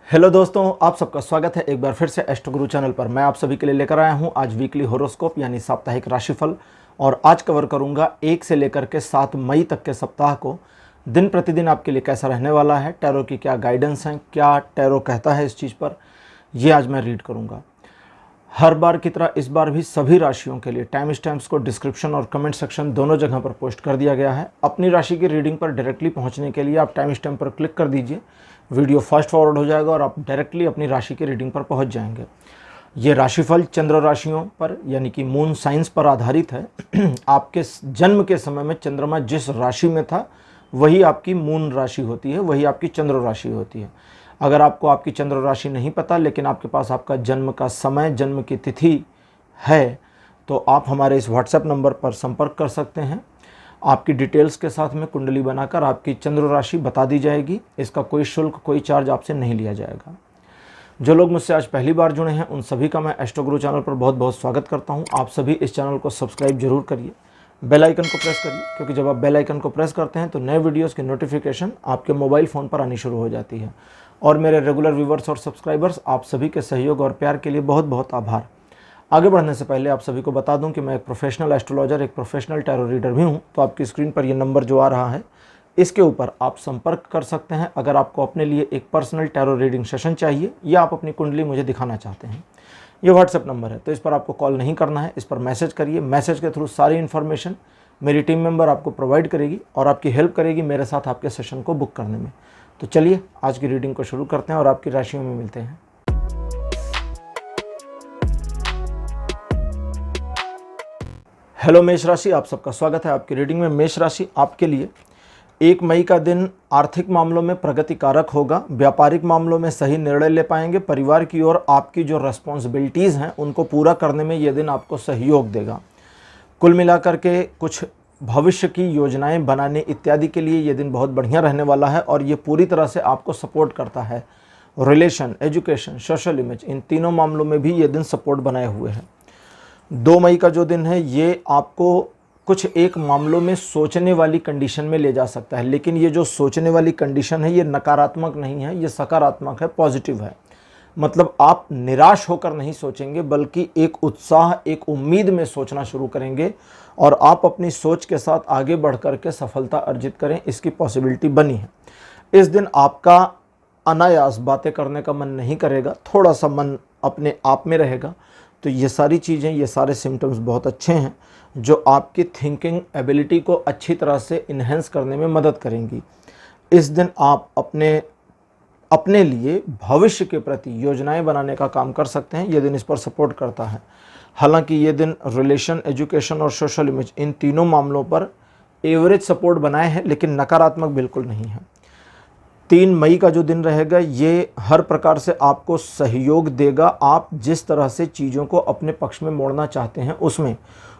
Hello दोस्तों, आप सबका स्वागत है एक बार फिर से एस्ट्रो गुरु चैनल पर। मैं आप सभी के लिए लेकर आया हूं आज वीकली होरोस्कोप यानी साप्ताहिक राशिफल। और आज कवर करूंगा 1 से लेकर के 7 मई तक के सप्ताह को दिन प्रतिदिन आपके लिए कैसा रहने वाला है, टैरो की क्या गाइडेंस है, क्या टैरो कहता है इस चीज़ पर, ये आज मैं रीड करूँगा। हर बार की तरह इस बार भी सभी राशियों के लिए टाइम स्टैम्प्स को डिस्क्रिप्शन और कमेंट सेक्शन दोनों जगह पर पोस्ट कर दिया गया है। अपनी राशि की रीडिंग पर डायरेक्टली पहुंचने के लिए आप टाइम स्टैम्प पर क्लिक कर दीजिए, वीडियो फास्ट फॉरवर्ड हो जाएगा और आप डायरेक्टली अपनी राशि की रीडिंग पर पहुंच जाएंगे। ये राशिफल चंद्र राशियों पर यानी कि मून साइंस पर आधारित है। आपके जन्म के समय में चंद्रमा जिस राशि में था वही आपकी मून राशि होती है, वही आपकी चंद्र राशि होती है। अगर आपको आपकी चंद्र राशि नहीं पता लेकिन आपके पास आपका जन्म का समय, जन्म की तिथि है, तो आप हमारे इस व्हाट्सएप नंबर पर संपर्क कर सकते हैं। आपकी डिटेल्स के साथ में कुंडली बनाकर आपकी चंद्र राशि बता दी जाएगी। इसका कोई शुल्क, कोई चार्ज आपसे नहीं लिया जाएगा। जो लोग मुझसे आज पहली बार जुड़े हैं उन सभी का मैं एस्ट्रो गुरु चैनल पर बहुत बहुत स्वागत करता हूं। आप सभी इस चैनल को सब्सक्राइब जरूर करिए, बेल आइकन को प्रेस करिए, क्योंकि जब आप बेल आइकन को प्रेस करते हैं तो नए वीडियोस की नोटिफिकेशन आपके मोबाइल फ़ोन पर आनी शुरू हो जाती है। और मेरे रेगुलर व्यूवर्स और सब्सक्राइबर्स, आप सभी के सहयोग और प्यार के लिए बहुत बहुत आभार। आगे बढ़ने से पहले आप सभी को बता दूं कि मैं एक प्रोफेशनल एस्ट्रोलॉजर, एक प्रोफेशनल टैरो रीडर भी हूं। तो आपकी स्क्रीन पर ये नंबर जो आ रहा है इसके ऊपर आप संपर्क कर सकते हैं अगर आपको अपने लिए एक पर्सनल टैरो रीडिंग सेशन चाहिए या आप अपनी कुंडली मुझे दिखाना चाहते हैं। ये व्हाट्सएप नंबर है, तो इस पर आपको कॉल नहीं करना है, इस पर मैसेज करिए। मैसेज के थ्रू सारी इन्फॉर्मेशन मेरी टीम मेंबर आपको प्रोवाइड करेगी और आपकी हेल्प करेगी मेरे साथ आपके सेशन को बुक करने में। तो चलिए आज की रीडिंग को शुरू करते हैं और आपकी राशियों में मिलते हैं। हेलो मेष राशि, आप सबका स्वागत है आपकी रीडिंग में। मेष राशि, आपके लिए 1 मई का दिन आर्थिक मामलों में प्रगति कारक होगा। व्यापारिक मामलों में सही निर्णय ले पाएंगे। परिवार की ओर आपकी जो रेस्पॉन्सिबिलिटीज़ हैं उनको पूरा करने में यह दिन आपको सहयोग देगा। कुल मिलाकर के कुछ भविष्य की योजनाएं बनाने इत्यादि के लिए ये दिन बहुत बढ़िया रहने वाला है और ये पूरी तरह से आपको सपोर्ट करता है। रिलेशन, एजुकेशन, सोशल इमेज, इन तीनों मामलों में भी ये दिन सपोर्ट बनाए हुए है। 2 मई का जो दिन है ये आपको कुछ एक मामलों में सोचने वाली कंडीशन में ले जा सकता है, लेकिन ये जो सोचने वाली कंडीशन है ये नकारात्मक नहीं है, ये सकारात्मक है, पॉजिटिव है। मतलब आप निराश होकर नहीं सोचेंगे बल्कि एक उत्साह, एक उम्मीद में सोचना शुरू करेंगे और आप अपनी सोच के साथ आगे बढ़ कर के सफलता अर्जित करें, इसकी पॉसिबिलिटी बनी है। इस दिन आपका अनायास बातें करने का मन नहीं करेगा, थोड़ा सा मन अपने आप में रहेगा। तो ये सारी चीज़ें, ये सारे सिम्टम्स बहुत अच्छे हैं जो आपकी थिंकिंग एबिलिटी को अच्छी तरह से इन्हेंस करने में मदद करेंगी। इस दिन आप अपने लिए भविष्य के प्रति योजनाएं बनाने का काम कर सकते हैं। ये दिन इस पर सपोर्ट करता है। हालांकि ये दिन रिलेशन, एजुकेशन और सोशल इमेज, इन तीनों मामलों पर एवरेज सपोर्ट बनाए हैं, लेकिन नकारात्मक बिल्कुल नहीं है। 3 मई का जो दिन रहेगा ये हर प्रकार से आपको सहयोग देगा। आप जिस तरह से चीज़ों को अपने पक्ष में मोड़ना चाहते हैं उसमें,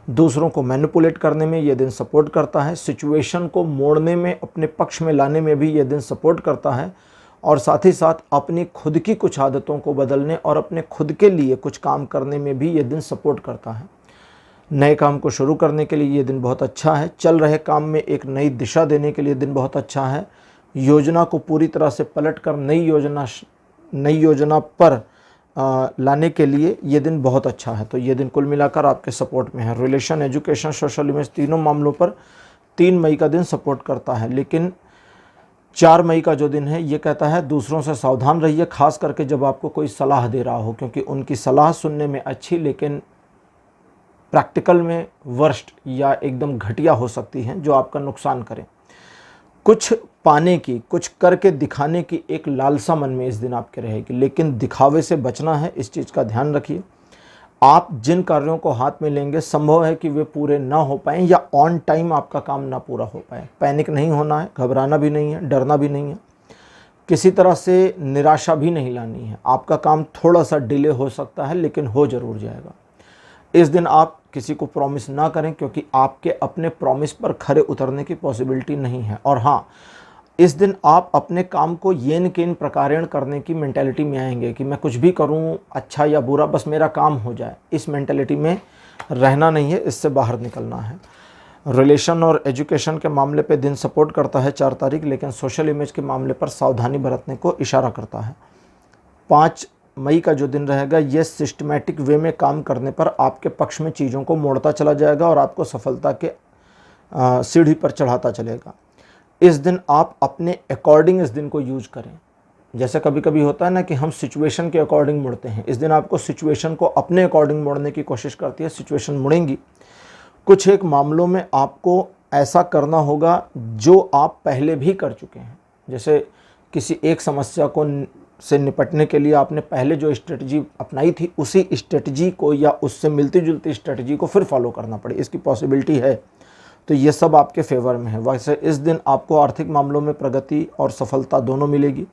दूसरों को मैनिपुलेट करने में ये दिन सपोर्ट करता है। सिचुएशन को मोड़ने में, अपने पक्ष में लाने में भी ये दिन सपोर्ट करता है। और साथ ही साथ अपनी खुद की कुछ आदतों को बदलने और अपने खुद के लिए कुछ काम करने में भी ये दिन सपोर्ट करता है। नए काम को शुरू करने के लिए ये दिन बहुत अच्छा है। चल रहे काम में एक नई दिशा देने के लिए दिन बहुत अच्छा है। योजना को पूरी तरह से पलट कर नई योजना पर लाने के लिए ये दिन बहुत अच्छा है। तो ये दिन कुल मिलाकर आपके सपोर्ट में है। रिलेशन, एजुकेशन, सोशल इमेज, तीनों मामलों पर 3 मई का दिन सपोर्ट करता है। लेकिन 4 मई का जो दिन है ये कहता है दूसरों से सावधान रहिए, खास करके जब आपको कोई सलाह दे रहा हो, क्योंकि उनकी सलाह सुनने में अच्छी लेकिन प्रैक्टिकल में वर्स्ट या एकदम घटिया हो सकती हैं जो आपका नुकसान करें। कुछ पाने की, कुछ करके दिखाने की एक लालसा मन में इस दिन आपके रहेगी, लेकिन दिखावे से बचना है, इस चीज़ का ध्यान रखिए। आप जिन कार्यों को हाथ में लेंगे संभव है कि वे पूरे ना हो पाएँ या ऑन टाइम आपका काम ना पूरा हो पाए। पैनिक नहीं होना है, घबराना भी नहीं है, डरना भी नहीं है, किसी तरह से निराशा भी नहीं लानी है। आपका काम थोड़ा सा डिले हो सकता है लेकिन हो ज़रूर जाएगा। इस दिन आप किसी को प्रॉमिस ना करें क्योंकि आपके अपने प्रॉमिस पर खरे उतरने की पॉसिबिलिटी नहीं है। और हाँ, इस दिन आप अपने काम को येन केन प्रकारेण करने की मेंटालिटी में आएंगे कि मैं कुछ भी करूं, अच्छा या बुरा, बस मेरा काम हो जाए। इस मेंटालिटी में रहना नहीं है, इससे बाहर निकलना है। रिलेशन और एजुकेशन के मामले पे दिन सपोर्ट करता है 4 तारीख, लेकिन सोशल इमेज के मामले पर सावधानी बरतने को इशारा करता है। 5 मई का जो दिन रहेगा ये सिस्टमैटिक वे में काम करने पर आपके पक्ष में चीज़ों को मोड़ता चला जाएगा और आपको सफलता के सीढ़ी पर चढ़ाता चलेगा। इस दिन आप अपने अकॉर्डिंग इस दिन को यूज करें। जैसे कभी कभी होता है ना कि हम सिचुएशन के अकॉर्डिंग मुड़ते हैं, इस दिन आपको सिचुएशन को अपने अकॉर्डिंग मोड़ने की कोशिश करती है, सिचुएशन मुड़ेंगी। कुछ एक मामलों में आपको ऐसा करना होगा जो आप पहले भी कर चुके हैं। जैसे किसी एक समस्या को से निपटने के लिए आपने पहले जो स्ट्रेटजी अपनाई थी, उसी स्ट्रेटजी को या उससे मिलती जुलती स्ट्रेटजी को फिर फॉलो करना पड़े, इसकी पॉसिबिलिटी है। तो ये सब आपके फेवर में है। वैसे इस दिन आपको आर्थिक मामलों में प्रगति और सफलता दोनों मिलेगी।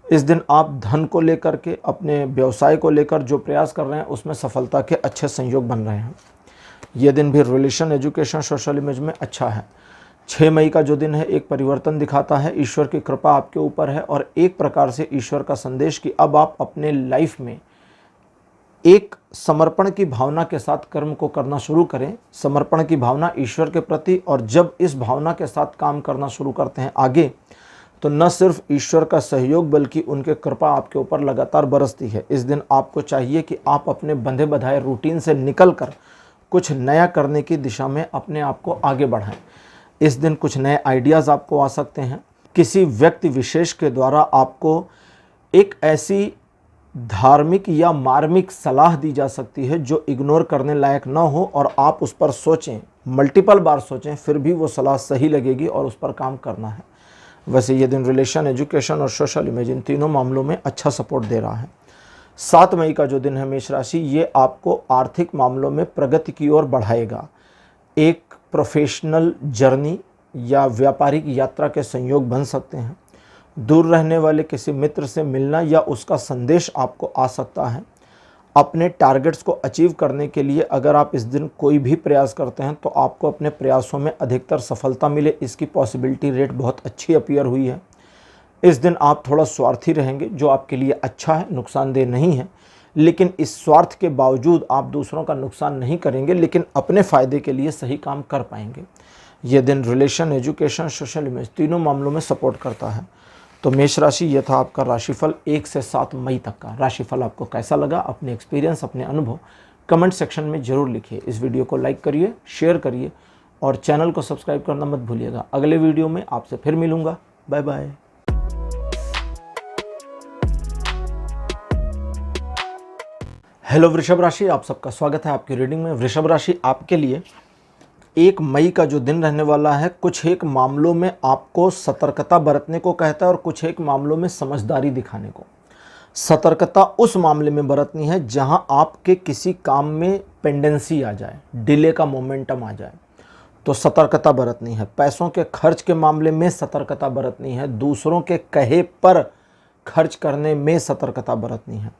इस दिन आप धन को लेकर के, अपने व्यवसाय को लेकर जो प्रयास कर रहे हैं उसमें सफलता के अच्छे संयोग बन रहे हैं। ये दिन भी रिलेशन, एजुकेशन, सोशल इमेज में अच्छा है। 6 मई का जो दिन है एक परिवर्तन दिखाता है, ईश्वर की कृपा आपके ऊपर है और एक प्रकार से ईश्वर का संदेश कि अब आप अपने लाइफ में एक समर्पण की भावना के साथ कर्म को करना शुरू करें। समर्पण की भावना ईश्वर के प्रति, और जब इस भावना के साथ काम करना शुरू करते हैं आगे, तो न सिर्फ ईश्वर का सहयोग बल्कि उनके कृपा आपके ऊपर लगातार बरसती है। इस दिन आपको चाहिए कि आप अपने बंधे बधाए रूटीन से निकलकर कुछ नया करने की दिशा में अपने आप को आगे बढ़ाएं। इस दिन कुछ नए आइडियाज़ आपको आ सकते हैं। किसी व्यक्ति विशेष के द्वारा आपको एक ऐसी धार्मिक या मार्मिक सलाह दी जा सकती है जो इग्नोर करने लायक न हो और आप उस पर सोचें, मल्टीपल बार सोचें, फिर भी वो सलाह सही लगेगी और उस पर काम करना है। वैसे ये दिन रिलेशन, एजुकेशन और सोशल इमेज इन तीनों मामलों में अच्छा सपोर्ट दे रहा है। 7 मई का जो दिन है मेष राशि, ये आपको आर्थिक मामलों में प्रगति की ओर बढ़ाएगा। एक प्रोफेशनल जर्नी या व्यापारिक यात्रा के संयोग बन सकते हैं। दूर रहने वाले किसी मित्र से मिलना या उसका संदेश आपको आ सकता है। अपने टारगेट्स को अचीव करने के लिए अगर आप इस दिन कोई भी प्रयास करते हैं तो आपको अपने प्रयासों में अधिकतर सफलता मिले, इसकी पॉसिबिलिटी रेट बहुत अच्छी अपीयर हुई है। इस दिन आप थोड़ा स्वार्थी रहेंगे जो आपके लिए अच्छा है, नुकसानदेह नहीं है, लेकिन इस स्वार्थ के बावजूद आप दूसरों का नुकसान नहीं करेंगे, लेकिन अपने फ़ायदे के लिए सही काम कर पाएंगे। ये दिन रिलेशन, एजुकेशन, सोशल इमेज तीनों मामलों में सपोर्ट करता है। तो मेष राशि, ये था आपका राशिफल 1 से 7 मई तक का। राशिफल आपको कैसा लगा, अपने एक्सपीरियंस, अपने अनुभव कमेंट सेक्शन में ज़रूर लिखिए। इस वीडियो को लाइक करिए, शेयर करिए और चैनल को सब्सक्राइब करना मत भूलिएगा। अगले वीडियो में आपसे फिर मिलूँगा। Bye bye. हेलो वृषभ राशि, आप सबका स्वागत है आपकी रीडिंग में। वृषभ राशि, आपके लिए 1 मई का जो दिन रहने वाला है, कुछ एक मामलों में आपको सतर्कता बरतने को कहता है और कुछ एक मामलों में समझदारी दिखाने को। सतर्कता उस मामले में बरतनी है जहां आपके किसी काम में पेंडेंसी आ जाए, डिले का मोमेंटम आ जाए, तो सतर्कता बरतनी है। पैसों के खर्च के मामले में सतर्कता बरतनी है। दूसरों के कहे पर खर्च करने में सतर्कता बरतनी है।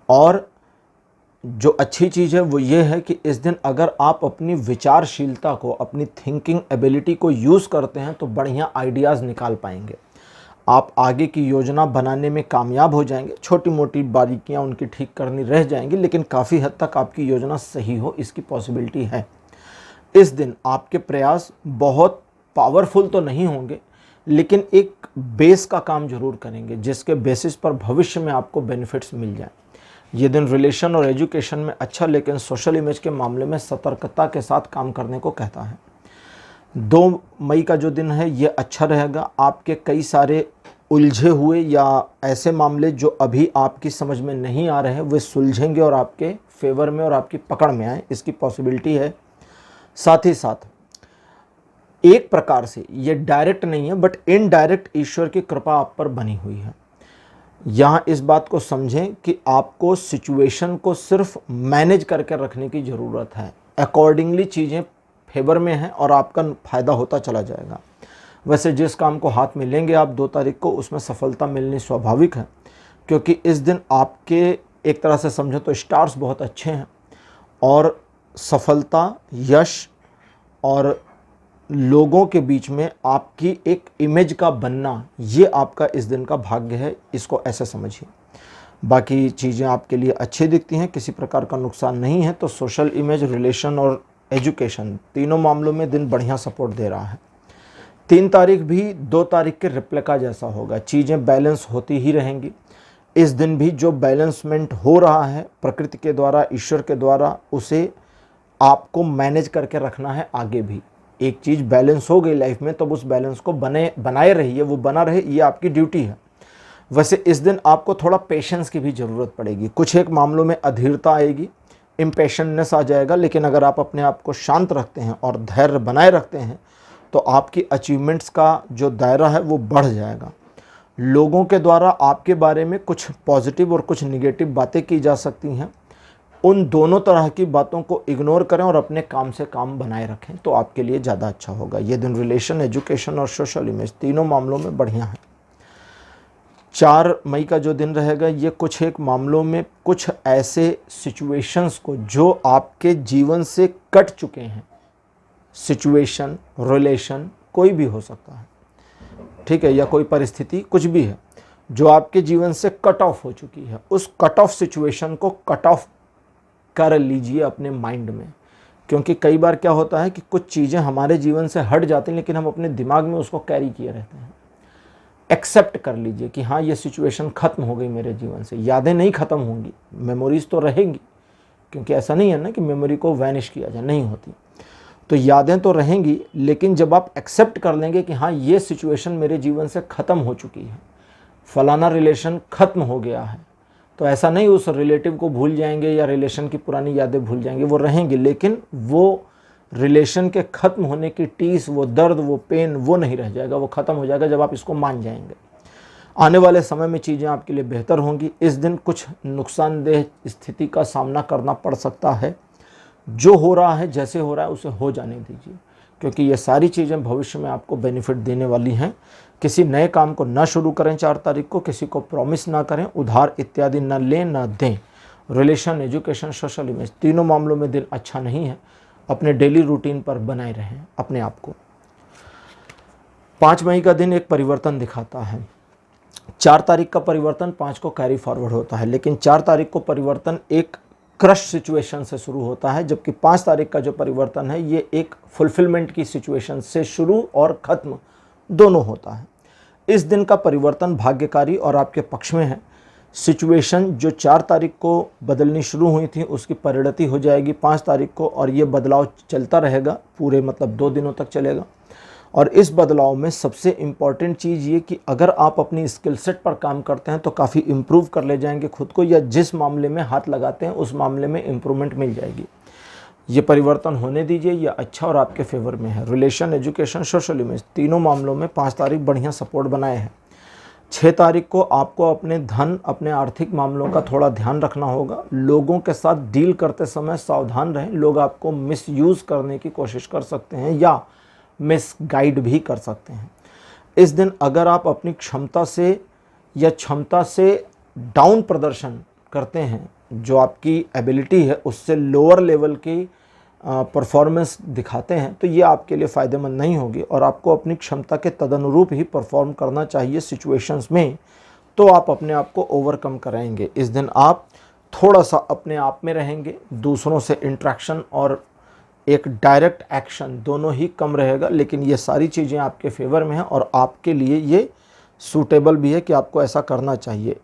और जो अच्छी चीज़ है वो ये है कि इस दिन अगर आप अपनी विचारशीलता को, अपनी थिंकिंग एबिलिटी को यूज़ करते हैं तो बढ़िया आइडियाज़ निकाल पाएंगे। आप आगे की योजना बनाने में कामयाब हो जाएंगे। छोटी मोटी बारीकियां उनकी ठीक करनी रह जाएंगी, लेकिन काफ़ी हद तक आपकी योजना सही हो, इसकी पॉसिबिलिटी है। इस दिन आपके प्रयास बहुत पावरफुल तो नहीं होंगे, लेकिन एक बेस का काम जरूर करेंगे जिसके बेसिस पर भविष्य में आपको बेनिफिट्स मिल जाए। ये दिन रिलेशन और एजुकेशन में अच्छा, लेकिन सोशल इमेज के मामले में सतर्कता के साथ काम करने को कहता है। 2 मई का जो दिन है ये अच्छा रहेगा। आपके कई सारे उलझे हुए या ऐसे मामले जो अभी आपकी समझ में नहीं आ रहे हैं वे सुलझेंगे और आपके फेवर में और आपकी पकड़ में आए, इसकी पॉसिबिलिटी है। साथ ही साथ एक प्रकार से ये डायरेक्ट नहीं है बट इनडायरेक्ट ईश्वर की कृपा आप पर बनी हुई है। यहाँ इस बात को समझें कि आपको सिचुएशन को सिर्फ मैनेज करके रखने की ज़रूरत है। अकॉर्डिंगली चीज़ें फेवर में हैं और आपका फ़ायदा होता चला जाएगा। वैसे जिस काम को हाथ में लेंगे आप 2 तारीख को, उसमें सफलता मिलनी स्वाभाविक है, क्योंकि इस दिन आपके एक तरह से समझो तो स्टार्स बहुत अच्छे हैं और सफलता, यश और लोगों के बीच में आपकी एक इमेज का बनना, ये आपका इस दिन का भाग्य है, इसको ऐसे समझिए। बाकी चीज़ें आपके लिए अच्छी दिखती हैं, किसी प्रकार का नुकसान नहीं है। तो सोशल इमेज, रिलेशन और एजुकेशन तीनों मामलों में दिन बढ़िया सपोर्ट दे रहा है। 3 तारीख भी 2 तारीख के रिप्लिका जैसा होगा, चीज़ें बैलेंस होती ही रहेंगी। इस दिन भी जो बैलेंसमेंट हो रहा है प्रकृति के द्वारा, ईश्वर के द्वारा, उसे आपको मैनेज करके रखना है आगे भी। एक चीज़ बैलेंस हो गई लाइफ में, तब उस बैलेंस को बनाए रहिए, वो बना रहे, ये आपकी ड्यूटी है। वैसे इस दिन आपको थोड़ा पेशेंस की भी ज़रूरत पड़ेगी। कुछ एक मामलों में अधीरता आएगी, इम्पेशेंटनेस आ जाएगा, लेकिन अगर आप अपने आप को शांत रखते हैं और धैर्य बनाए रखते हैं तो आपकी अचीवमेंट्स का जो दायरा है वो बढ़ जाएगा। लोगों के द्वारा आपके बारे में कुछ पॉजिटिव और कुछ निगेटिव बातें की जा सकती हैं। उन दोनों तरह की बातों को इग्नोर करें और अपने काम से काम बनाए रखें तो आपके लिए ज़्यादा अच्छा होगा। ये दिन रिलेशन, एजुकेशन और सोशल इमेज तीनों मामलों में बढ़िया है। 4 मई का जो दिन रहेगा, ये कुछ एक मामलों में कुछ ऐसे सिचुएशंस को जो आपके जीवन से कट चुके हैं, सिचुएशन, रिलेशन कोई भी हो सकता है, ठीक है, या कोई परिस्थिति कुछ भी है जो आपके जीवन से कट ऑफ हो चुकी है, उस कट ऑफ सिचुएशन को कट ऑफ कर लीजिए अपने माइंड में। क्योंकि कई बार क्या होता है कि कुछ चीज़ें हमारे जीवन से हट जाती हैं लेकिन हम अपने दिमाग में उसको कैरी किए रहते हैं। एक्सेप्ट कर लीजिए कि हाँ, ये सिचुएशन ख़त्म हो गई मेरे जीवन से। यादें नहीं ख़त्म होंगी, मेमोरीज़ तो रहेंगी, क्योंकि ऐसा नहीं है ना कि मेमोरी को वैनिश किया जाए, नहीं होती। तो यादें तो रहेंगी, लेकिन जब आप एक्सेप्ट कर लेंगे कि हाँ, ये सिचुएशन मेरे जीवन से ख़त्म हो चुकी है, फलाना रिलेशन ख़त्म हो गया है, तो ऐसा नहीं उस रिलेटिव को भूल जाएंगे या रिलेशन की पुरानी यादें भूल जाएंगे, वो रहेंगी, लेकिन वो रिलेशन के ख़त्म होने की टीस, वो दर्द, वो पेन, वो नहीं रह जाएगा, वो ख़त्म हो जाएगा जब आप इसको मान जाएंगे। आने वाले समय में चीज़ें आपके लिए बेहतर होंगी। इस दिन कुछ नुकसानदेह स्थिति का सामना करना पड़ सकता है। जो हो रहा है, जैसे हो रहा है, उसे हो जाने दीजिए, क्योंकि ये सारी चीज़ें भविष्य में आपको बेनिफिट देने वाली हैं। किसी नए काम को न शुरू करें 4 तारीख को, किसी को प्रॉमिस ना करें, उधार इत्यादि न लें न दें। रिलेशन, एजुकेशन, सोशल इमेज तीनों मामलों में दिन अच्छा नहीं है। अपने डेली रूटीन पर बनाए रहें अपने आप को। 5 मई का दिन एक परिवर्तन दिखाता है। 4 तारीख का परिवर्तन 5 को कैरी फॉरवर्ड होता है, लेकिन 4 तारीख को परिवर्तन एक क्रश सिचुएशन से शुरू होता है, जबकि 5 तारीख का जो परिवर्तन है ये एक फुलफिलमेंट की सिचुएशन से शुरू और ख़त्म दोनों होता है। इस दिन का परिवर्तन भाग्यकारी और आपके पक्ष में है। सिचुएशन जो 4 तारीख को बदलनी शुरू हुई थी उसकी परिणति हो जाएगी 5 तारीख को, और ये बदलाव चलता रहेगा पूरे 2 दिनों तक चलेगा। और इस बदलाव में सबसे इम्पॉर्टेंट चीज़ ये कि अगर आप अपनी स्किल सेट पर काम करते हैं तो काफ़ी इम्प्रूव कर ले जाएंगे खुद को, या जिस मामले में हाथ लगाते हैं उस मामले में इम्प्रूवमेंट मिल जाएगी। ये परिवर्तन होने दीजिए, ये अच्छा और आपके फेवर में है। रिलेशन, एजुकेशन, सोशल इमेज तीनों मामलों में 5 तारीख बढ़िया सपोर्ट बनाए हैं। 6 तारीख को आपको अपने धन, अपने आर्थिक मामलों का थोड़ा ध्यान रखना होगा। लोगों के साथ डील करते समय सावधान रहें। लोग आपको मिसयूज़ करने की कोशिश कर सकते हैं या मिसगाइड भी कर सकते हैं। इस दिन अगर आप अपनी क्षमता से डाउन प्रदर्शन करते हैं, जो आपकी एबिलिटी है उससे लोअर लेवल की परफॉर्मेंस दिखाते हैं, तो ये आपके लिए फ़ायदेमंद नहीं होगी और आपको अपनी क्षमता के तदनुरूप ही परफॉर्म करना चाहिए सिचुएशंस में, तो आप अपने आप को ओवरकम कराएंगे। इस दिन आप थोड़ा सा अपने आप में रहेंगे, दूसरों से इंट्रैक्शन और एक डायरेक्ट एक्शन दोनों ही कम रहेगा, लेकिन ये सारी चीज़ें आपके फेवर में हैं और आपके लिए ये सूटेबल भी है कि आपको ऐसा करना चाहिए।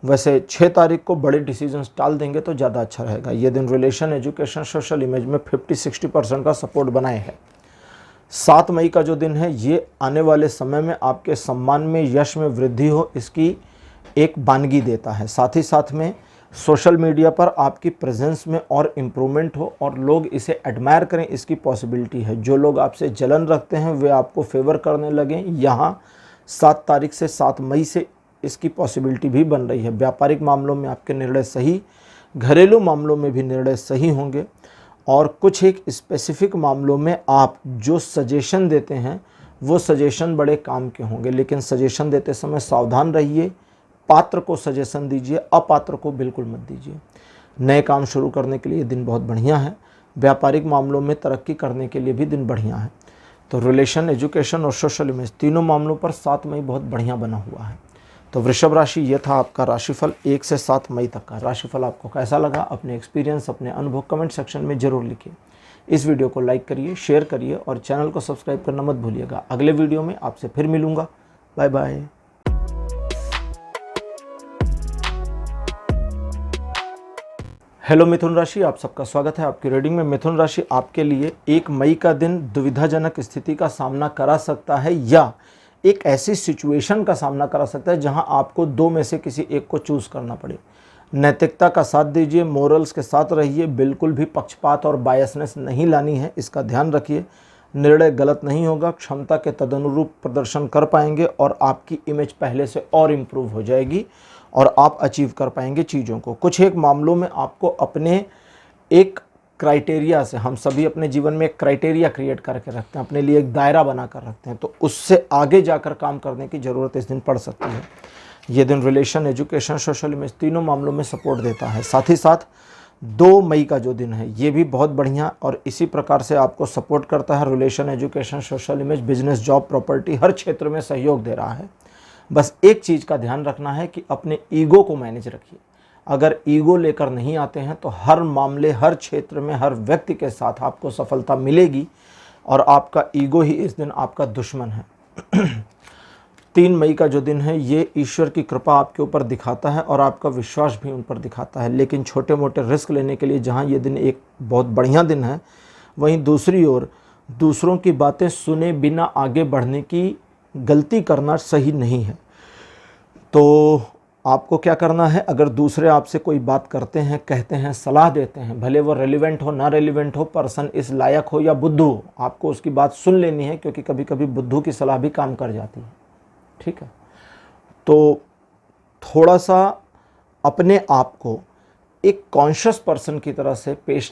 वैसे 6 तारीख को बड़े डिसीजंस टाल देंगे तो ज़्यादा अच्छा रहेगा। ये दिन रिलेशन, एजुकेशन, सोशल इमेज में 50-60% का सपोर्ट बनाए है। 7 मई का जो दिन है ये आने वाले समय में आपके सम्मान में, यश में वृद्धि हो, इसकी एक बानगी देता है। साथ ही साथ में सोशल मीडिया पर आपकी प्रेजेंस में और इम्प्रूवमेंट हो और लोग इसे एडमायर करें, इसकी पॉसिबिलिटी है। जो लोग आपसे जलन रखते हैं वे आपको फेवर करने लगें। यहाँ 7 तारीख से 7 मई से इसकी पॉसिबिलिटी भी बन रही है। व्यापारिक मामलों में आपके निर्णय सही, घरेलू मामलों में भी निर्णय सही होंगे और कुछ एक स्पेसिफिक मामलों में आप जो सजेशन देते हैं वो सजेशन बड़े काम के होंगे, लेकिन सजेशन देते समय सावधान रहिए। पात्र को सजेशन दीजिए, अपात्र को बिल्कुल मत दीजिए। नए काम शुरू करने के लिए दिन बहुत बढ़िया है। व्यापारिक मामलों में तरक्की करने के लिए भी दिन बढ़िया है। तो रिलेशन, एजुकेशन और सोशल इमेज तीनों मामलों पर 7 मई बहुत बढ़िया बना हुआ है। तो वृषभ राशि, ये था आपका राशिफल 1 से 7 मई तक का। राशिफल आपको कैसा लगा, अपने एक्सपीरियंस, अपने अनुभव कमेंट सेक्शन में ज़रूर लिखिए। इस वीडियो को लाइक करिए, शेयर करिए और चैनल को सब्सक्राइब करना मत भूलिएगा। अगले वीडियो में आपसे फिर मिलूँगा। Bye bye. हेलो मिथुन राशि, आप सबका स्वागत है आपकी रीडिंग में। मिथुन राशि आपके लिए 1 मई का दिन दुविधाजनक स्थिति का सामना करा सकता है या एक ऐसी सिचुएशन का सामना करा सकता है जहां आपको दो में से किसी एक को चूज करना पड़े। नैतिकता का साथ दीजिए, मोरल्स के साथ रहिए, बिल्कुल भी पक्षपात और बायसनेस नहीं लानी है, इसका ध्यान रखिए। निर्णय गलत नहीं होगा, क्षमता के तदनुरूप प्रदर्शन कर पाएंगे और आपकी इमेज पहले से और इम्प्रूव हो जाएगी और आप अचीव कर पाएंगे चीज़ों को। कुछ एक मामलों में आपको अपने एक क्राइटेरिया से, हम सभी अपने जीवन में एक क्राइटेरिया क्रिएट करके रखते हैं, अपने लिए एक दायरा बना कर रखते हैं, तो उससे आगे जाकर काम करने की ज़रूरत इस दिन पड़ सकती है। ये दिन रिलेशन, एजुकेशन, सोशल इमेज तीनों मामलों में सपोर्ट देता है। साथ ही साथ 2 मई का जो दिन है ये भी बहुत बढ़िया और इसी प्रकार से आपको सपोर्ट करता है। Relation, education, social image, business, job, property हर क्षेत्र में सहयोग दे रहा है। बस एक चीज़ का ध्यान रखना है कि अपने ईगो को मैनेज रखिए। अगर ईगो लेकर नहीं आते हैं तो हर मामले, हर क्षेत्र में, हर व्यक्ति के साथ आपको सफलता मिलेगी और आपका ईगो ही इस दिन आपका दुश्मन है। 3 मई का जो दिन है ये ईश्वर की कृपा आपके ऊपर दिखाता है और आपका विश्वास भी उन पर दिखाता है, लेकिन छोटे मोटे रिस्क लेने के लिए जहाँ ये दिन एक बहुत बढ़िया दिन है, वहीं दूसरी ओर दूसरों की बातें सुने बिना आगे बढ़ने की गलती करना सही नहीं है। तो आपको क्या करना है, अगर दूसरे आपसे कोई बात करते हैं, कहते हैं, सलाह देते हैं, भले वो रेलिवेंट हो ना रेलिवेंट हो, पर्सन इस लायक हो या बुद्धू हो, आपको उसकी बात सुन लेनी है, क्योंकि कभी कभी बुद्धू की सलाह भी काम कर जाती है। ठीक है, तो थोड़ा सा अपने आप को एक कॉन्शियस पर्सन की तरह से पेश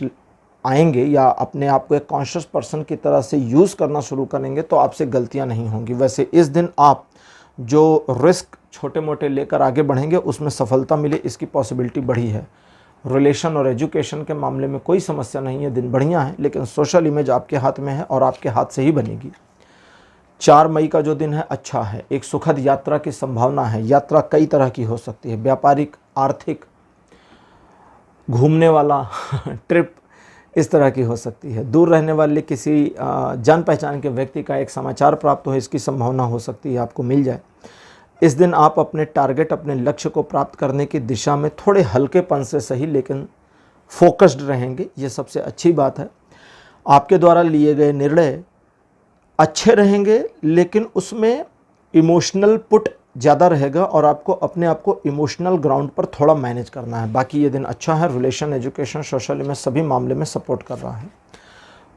आएंगे या अपने आप को एक कॉन्शियस पर्सन की तरह से यूज़ करना शुरू करेंगे तो आपसे गलतियां नहीं होंगी। वैसे इस दिन आप जो रिस्क छोटे मोटे लेकर आगे बढ़ेंगे उसमें सफलता मिले, इसकी पॉसिबिलिटी बढ़ी है। रिलेशन और एजुकेशन के मामले में कोई समस्या नहीं है, दिन बढ़िया है, लेकिन सोशल इमेज आपके हाथ में है और आपके हाथ से ही बनेगी। 4 मई का जो दिन है अच्छा है, एक सुखद यात्रा की संभावना है। यात्रा कई तरह की हो सकती है, व्यापारिक, आर्थिक, घूमने वाला ट्रिप इस तरह की हो सकती है। दूर रहने वाले किसी जान पहचान के व्यक्ति का एक समाचार प्राप्त हो, इसकी संभावना हो सकती है, आपको मिल जाए। इस दिन आप अपने टारगेट, अपने लक्ष्य को प्राप्त करने की दिशा में थोड़े हल्केपन से सही लेकिन फोकस्ड रहेंगे, ये सबसे अच्छी बात है। आपके द्वारा लिए गए निर्णय अच्छे रहेंगे लेकिन उसमें इमोशनल पुट ज़्यादा रहेगा और आपको अपने आप को इमोशनल ग्राउंड पर थोड़ा मैनेज करना है। बाकी ये दिन अच्छा है, रिलेशन, एजुकेशन, सोशल में सभी मामले में सपोर्ट कर रहा है।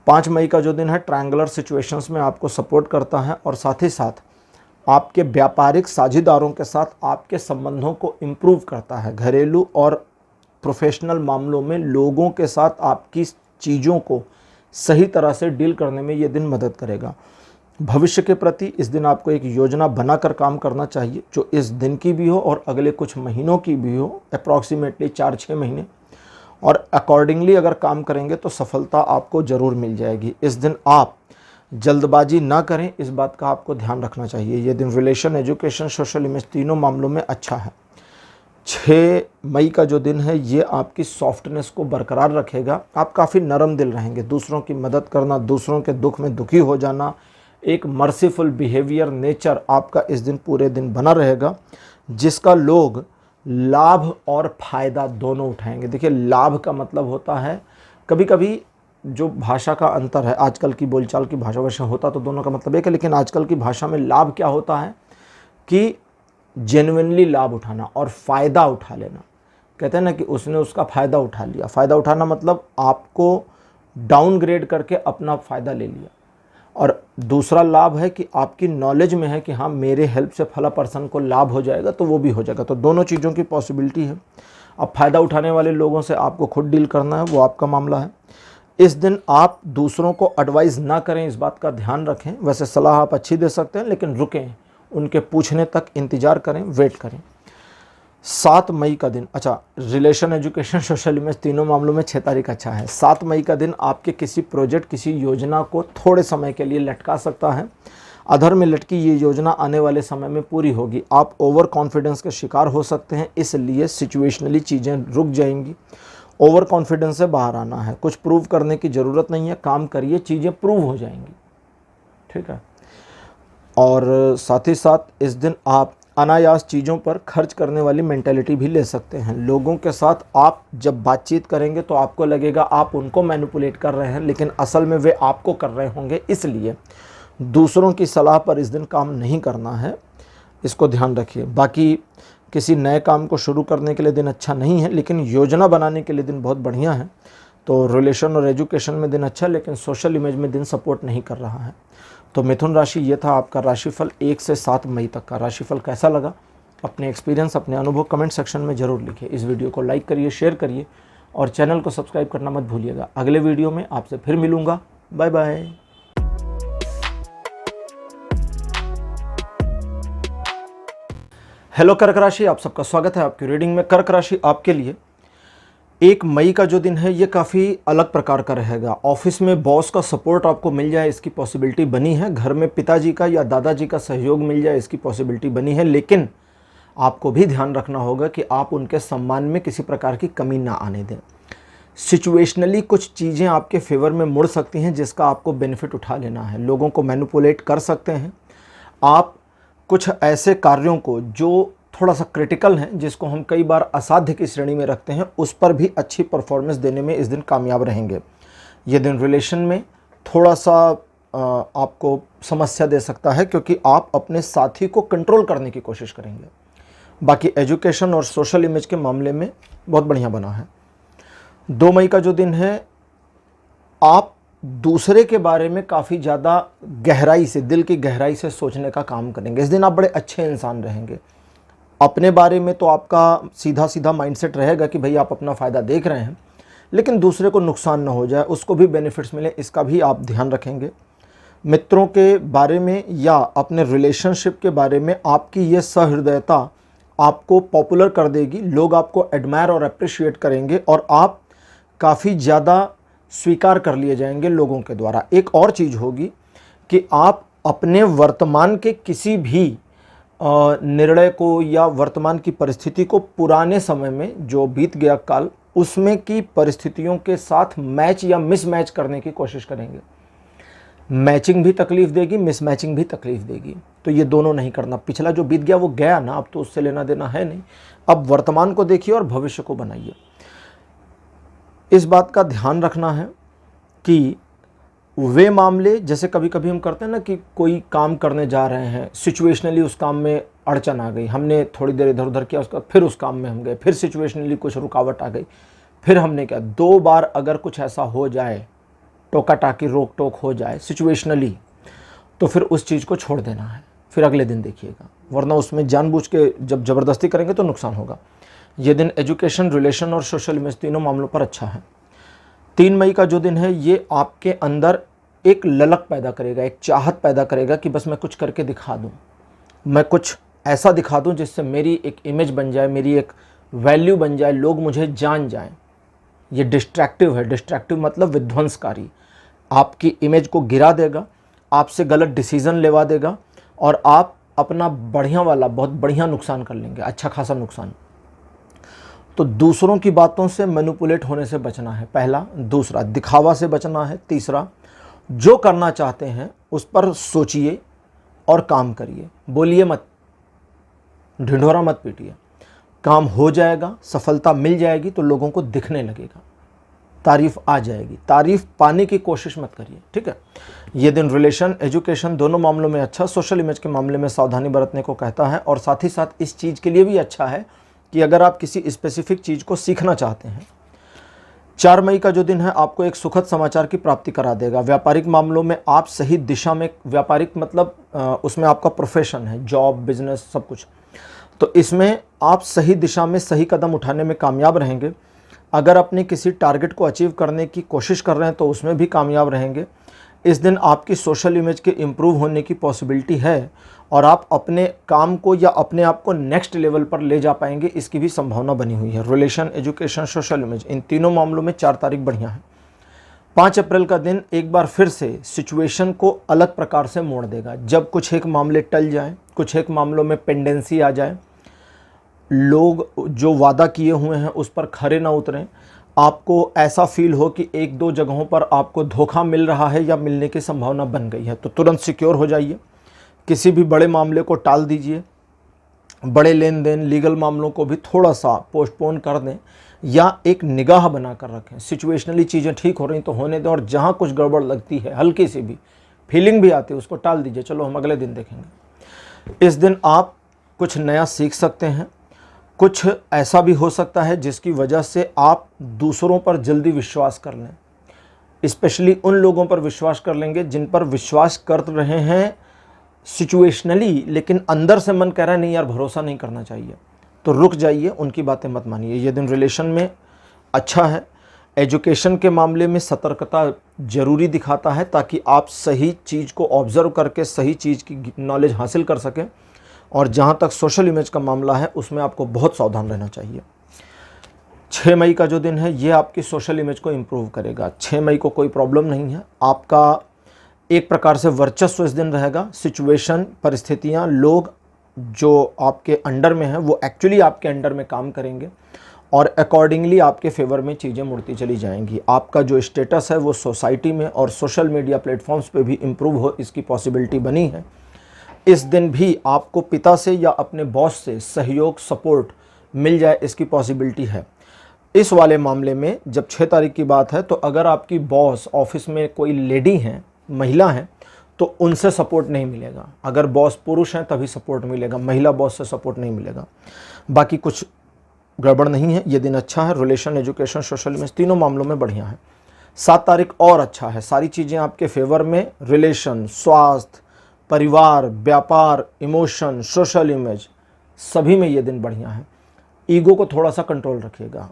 5 मई का जो दिन है ट्रायंगुलर सिचुएशंस में आपको सपोर्ट करता है और साथ ही साथ आपके व्यापारिक साझेदारों के साथ आपके संबंधों को इम्प्रूव करता है। घरेलू और प्रोफेशनल मामलों में लोगों के साथ आपकी चीज़ों को सही तरह से डील करने में ये दिन मदद करेगा। भविष्य के प्रति इस दिन आपको एक योजना बनाकर काम करना चाहिए, जो इस दिन की भी हो और अगले कुछ महीनों की भी हो, अप्रॉक्सीमेटली 4-6 महीने, और अकॉर्डिंगली अगर काम करेंगे तो सफलता आपको ज़रूर मिल जाएगी। इस दिन आप जल्दबाजी ना करें, इस बात का आपको ध्यान रखना चाहिए। ये दिन रिलेशन, एजुकेशन, सोशल इमेज तीनों मामलों में अच्छा है। 6 मई का जो दिन है ये आपकी सॉफ्टनेस को बरकरार रखेगा। आप काफ़ी नरम दिल रहेंगे, दूसरों की मदद करना, दूसरों के दुख में दुखी हो जाना, एक मर्सीफुल बिहेवियर, नेचर आपका इस दिन पूरे दिन बना रहेगा, जिसका लोग लाभ और फायदा दोनों उठाएंगे। देखिए, लाभ का मतलब होता है, कभी कभी जो भाषा का अंतर है, आजकल की बोलचाल की भाषा, वैसे होता तो दोनों का मतलब एक है, लेकिन आजकल की भाषा में लाभ क्या होता है कि जेन्युइनली लाभ उठाना और फ़ायदा उठा लेना। कहते हैं ना कि उसने उसका फ़ायदा उठा लिया। फ़ायदा उठाना मतलब आपको डाउनग्रेड करके अपना फ़ायदा ले लिया। और दूसरा लाभ है कि आपकी नॉलेज में है कि हाँ, मेरे हेल्प से फला पर्सन को लाभ हो जाएगा, तो वो भी हो जाएगा। तो दोनों चीज़ों की पॉसिबिलिटी है। अब फ़ायदा उठाने वाले लोगों से आपको खुद डील करना है, वो आपका मामला है। इस दिन आप दूसरों को एडवाइस ना करें, इस बात का ध्यान रखें। वैसे सलाह आप अच्छी दे सकते हैं, लेकिन रुकें, उनके पूछने तक इंतज़ार करें, वेट करें। 7 मई का दिन अच्छा, रिलेशन, एजुकेशन, सोशल इमेज तीनों मामलों में 6 तारीख अच्छा है। 7 मई का दिन आपके किसी प्रोजेक्ट, किसी योजना को थोड़े समय के लिए लटका सकता है। अधर में लटकी ये योजना आने वाले समय में पूरी होगी। आप ओवर कॉन्फिडेंस के शिकार हो सकते हैं, इसलिए सिचुएशनली चीज़ें रुक जाएंगी। ओवर कॉन्फिडेंस से बाहर आना है, कुछ प्रूव करने की ज़रूरत नहीं है, काम करिए, चीज़ें प्रूव हो जाएंगी। ठीक है, और साथ ही साथ इस दिन आप अनायास चीज़ों पर खर्च करने वाली मेंटेलिटी भी ले सकते हैं। लोगों के साथ आप जब बातचीत करेंगे तो आपको लगेगा आप उनको मैनिपुलेट कर रहे हैं, लेकिन असल में वे आपको कर रहे होंगे। इसलिए दूसरों की सलाह पर इस दिन काम नहीं करना है, इसको ध्यान रखिए। बाकी किसी नए काम को शुरू करने के लिए दिन अच्छा नहीं है, लेकिन योजना बनाने के लिए दिन बहुत बढ़िया है। तो रिलेशन और एजुकेशन में दिन अच्छा है, लेकिन सोशल इमेज में दिन सपोर्ट नहीं कर रहा है। तो मिथुन राशि, ये था आपका राशिफल 1 से 7 मई तक का। राशिफल कैसा लगा, अपने एक्सपीरियंस, अपने अनुभव कमेंट सेक्शन में ज़रूर लिखिए। इस वीडियो को लाइक करिए, शेयर करिए और चैनल को सब्सक्राइब करना मत भूलिएगा। अगले वीडियो में आपसे फिर मिलूँगा। Bye bye. हेलो कर्क राशि, आप सबका स्वागत है आपकी रीडिंग में। कर्क राशि आपके लिए 1 मई का जो दिन है ये काफ़ी अलग प्रकार का रहेगा। ऑफिस में बॉस का सपोर्ट आपको मिल जाए, इसकी पॉसिबिलिटी बनी है। घर में पिताजी का या दादाजी का सहयोग मिल जाए, इसकी पॉसिबिलिटी बनी है। लेकिन आपको भी ध्यान रखना होगा कि आप उनके सम्मान में किसी प्रकार की कमी ना आने दें। सिचुएशनली कुछ चीज़ें आपके फेवर में मुड़ सकती हैं, जिसका आपको बेनिफिट उठा लेना है। लोगों को मैनिपुलेट कर सकते हैं आप। कुछ ऐसे कार्यों को जो थोड़ा सा क्रिटिकल हैं, जिसको हम कई बार असाध्य की श्रेणी में रखते हैं, उस पर भी अच्छी परफॉर्मेंस देने में इस दिन कामयाब रहेंगे। ये दिन रिलेशन में थोड़ा सा आपको समस्या दे सकता है, क्योंकि आप अपने साथी को कंट्रोल करने की कोशिश करेंगे। बाकी एजुकेशन और सोशल इमेज के मामले में बहुत बढ़िया बना है। 2 मई का जो दिन है, आप दूसरे के बारे में काफ़ी ज़्यादा गहराई से, दिल की गहराई से सोचने का काम करेंगे। इस दिन आप बड़े अच्छे इंसान रहेंगे। अपने बारे में तो आपका सीधा सीधा माइंडसेट रहेगा कि भाई आप अपना फ़ायदा देख रहे हैं, लेकिन दूसरे को नुकसान ना हो जाए, उसको भी बेनिफिट्स मिले, इसका भी आप ध्यान रखेंगे। मित्रों के बारे में या अपने रिलेशनशिप के बारे में आपकी ये सहृदयता आपको पॉपुलर कर देगी। लोग आपको एडमायर और अप्रिशिएट करेंगे और आप काफ़ी ज़्यादा स्वीकार कर लिए जाएंगे लोगों के द्वारा। एक और चीज़ होगी कि आप अपने वर्तमान के किसी भी निर्णय को या वर्तमान की परिस्थिति को पुराने समय में जो बीत गया काल, उसमें की परिस्थितियों के साथ मैच या मिसमैच करने की कोशिश करेंगे। मैचिंग भी तकलीफ देगी, मिसमैचिंग भी तकलीफ देगी। तो ये दोनों नहीं करना। पिछला जो बीत गया वो गया ना, अब तो उससे लेना देना है नहीं। अब वर्तमान को देखिए और भविष्य को बनाइए। इस बात का ध्यान रखना है कि वे मामले, जैसे कभी कभी हम करते हैं ना कि कोई काम करने जा रहे हैं, सिचुएशनली उस काम में अड़चन आ गई, हमने थोड़ी देर इधर उधर किया, उसका फिर उस काम में हम गए, फिर सिचुएशनली कुछ रुकावट आ गई, फिर हमने क्या, 2 बार अगर कुछ ऐसा हो जाए, टोका टाकी रोक टोक हो जाए सिचुएशनली, तो फिर उस चीज़ को छोड़ देना है, फिर अगले दिन देखिएगा। वरना उसमें जानबूझ के जब ज़बरदस्ती करेंगे तो नुकसान होगा। ये दिन एजुकेशन, रिलेशन और सोशल इमेज तीनों मामलों पर अच्छा है। 3 मई का जो दिन है, ये आपके अंदर एक ललक पैदा करेगा, एक चाहत पैदा करेगा कि बस मैं कुछ करके दिखा दूं, मैं कुछ ऐसा दिखा दूं जिससे मेरी एक इमेज बन जाए, मेरी एक वैल्यू बन जाए, लोग मुझे जान जाएं। ये डिस्ट्रैक्टिव है। डिस्ट्रैक्टिव मतलब विध्वंसकारी। आपकी इमेज को गिरा देगा, आपसे गलत डिसीज़न लेवा देगा और आप अपना बढ़िया वाला बहुत बढ़िया नुकसान कर लेंगे, अच्छा खासा नुकसान। तो दूसरों की बातों से मैनिपुलेट होने से बचना है, पहला। दूसरा, दिखावा से बचना है। तीसरा, जो करना चाहते हैं उस पर सोचिए और काम करिए। बोलिए मत, ढिंढोरा मत पीटिए। काम हो जाएगा, सफलता मिल जाएगी तो लोगों को दिखने लगेगा, तारीफ आ जाएगी। तारीफ पाने की कोशिश मत करिए, ठीक है। ये दिन रिलेशन, एजुकेशन दोनों मामलों में अच्छा, सोशल इमेज के मामले में सावधानी बरतने को कहता है। और साथ ही साथ इस चीज़ के लिए भी अच्छा है कि अगर आप किसी स्पेसिफिक चीज़ को सीखना चाहते हैं। 4 मई का जो दिन है, आपको एक सुखद समाचार की प्राप्ति करा देगा। व्यापारिक मामलों में आप सही दिशा में, व्यापारिक मतलब उसमें आपका प्रोफेशन है, जॉब, बिजनेस, सब कुछ, तो इसमें आप सही दिशा में सही कदम उठाने में कामयाब रहेंगे। अगर अपने किसी टारगेट को अचीव करने की कोशिश कर रहे हैं तो उसमें भी कामयाब रहेंगे। इस दिन आपकी सोशल इमेज के इम्प्रूव होने की पॉसिबिलिटी है और आप अपने काम को या अपने आप को नेक्स्ट लेवल पर ले जा पाएंगे, इसकी भी संभावना बनी हुई है। रिलेशन, एजुकेशन, सोशल इमेज, इन तीनों मामलों में 4 तारीख बढ़िया है। 5 अप्रैल का दिन एक बार फिर से सिचुएशन को अलग प्रकार से मोड़ देगा। जब कुछ एक मामले टल जाएं, कुछ एक मामलों में पेंडेंसी आ जाए, लोग जो वादा किए हुए हैं उस पर खरे ना उतरें, आपको ऐसा फील हो कि 1-2 जगहों पर आपको धोखा मिल रहा है या मिलने की संभावना बन गई है, तो तुरंत सिक्योर हो जाइए। किसी भी बड़े मामले को टाल दीजिए। बड़े लेन देन, लीगल मामलों को भी थोड़ा सा पोस्टपोन कर दें या एक निगाह बना कर रखें। सिचुएशनली चीज़ें ठीक हो रही तो होने दें, और जहाँ कुछ गड़बड़ लगती है, हल्की सी भी फीलिंग भी आती है, उसको टाल दीजिए, चलो हम अगले दिन देखेंगे। इस दिन आप कुछ नया सीख सकते हैं। कुछ ऐसा भी हो सकता है जिसकी वजह से आप दूसरों पर जल्दी विश्वास कर लें। स्पेशली उन लोगों पर विश्वास कर लेंगे जिन पर विश्वास कर रहे हैं सिचुएशनली, लेकिन अंदर से मन कह रहा है नहीं यार भरोसा नहीं करना चाहिए, तो रुक जाइए, उनकी बातें मत मानिए। ये दिन रिलेशन में अच्छा है। एजुकेशन के मामले में सतर्कता जरूरी दिखाता है ताकि आप सही चीज़ को ऑब्जर्व करके सही चीज़ की नॉलेज हासिल कर सकें। और जहाँ तक सोशल इमेज का मामला है उसमें आपको बहुत सावधान रहना चाहिए। 6 मई का जो दिन है ये आपकी सोशल इमेज को इम्प्रूव करेगा। 6 मई को कोई प्रॉब्लम नहीं है, आपका एक प्रकार से वर्चस्व इस दिन रहेगा। सिचुएशन, परिस्थितियाँ, लोग जो आपके अंडर में हैं वो एक्चुअली आपके अंडर में काम करेंगे और अकॉर्डिंगली आपके फेवर में चीज़ें मुड़ती चली जाएंगी। आपका जो स्टेटस है वो सोसाइटी में और सोशल मीडिया प्लेटफॉर्म्स पे भी इम्प्रूव हो, इसकी पॉसिबिलिटी बनी है। इस दिन भी आपको पिता से या अपने बॉस से सहयोग, सपोर्ट मिल जाए, इसकी पॉसिबिलिटी है। इस वाले मामले में जब 6 तारीख की बात है तो अगर आपकी बॉस ऑफिस में कोई लेडी हैं, महिला हैं, तो उनसे सपोर्ट नहीं मिलेगा। अगर बॉस पुरुष हैं तभी सपोर्ट मिलेगा, महिला बॉस से सपोर्ट नहीं मिलेगा। बाकी कुछ गड़बड़ नहीं है, ये दिन अच्छा है। रिलेशन, एजुकेशन, सोशल इमेज तीनों मामलों में बढ़िया है। 7 तारीख और अच्छा है, सारी चीज़ें आपके फेवर में। रिलेशन, स्वास्थ्य, परिवार, व्यापार, इमोशन, सोशल इमेज सभी में ये दिन बढ़िया है। ईगो को थोड़ा सा कंट्रोल रखिएगा।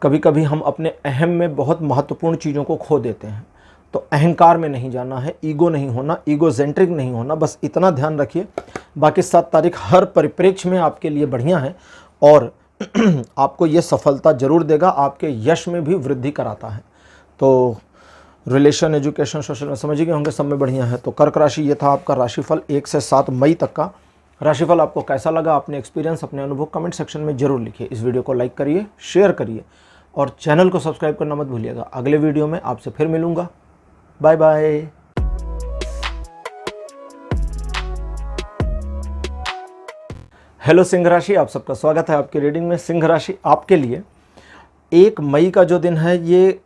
कभी कभी हम अपने अहम में बहुत महत्वपूर्ण चीज़ों को खो देते हैं, तो अहंकार में नहीं जाना है, ईगो नहीं होना, ईगोसेंट्रिक नहीं होना, बस इतना ध्यान रखिए। बाकी 7 तारीख हर परिप्रेक्ष्य में आपके लिए बढ़िया है और आपको ये सफलता जरूर देगा, आपके यश में भी वृद्धि कराता है। तो रिलेशन, एजुकेशन, सोशल में समझ गए होंगे, सब में बढ़िया है। तो कर्क राशि, ये था आपका राशिफल 1 से 7 मई तक का। राशिफल आपको कैसा लगा, अपने एक्सपीरियंस, अपने अनुभव कमेंट सेक्शन में जरूर लिखिए। इस वीडियो को लाइक करिए, शेयर करिए और चैनल को सब्सक्राइब करना मत भूलिएगा। अगले वीडियो में आपसे फिर मिलूंगा। Bye bye. हेलो सिंह राशि, आप सबका स्वागत है आपकी रीडिंग में। सिंह राशि आपके लिए 1 मई का जो दिन है ये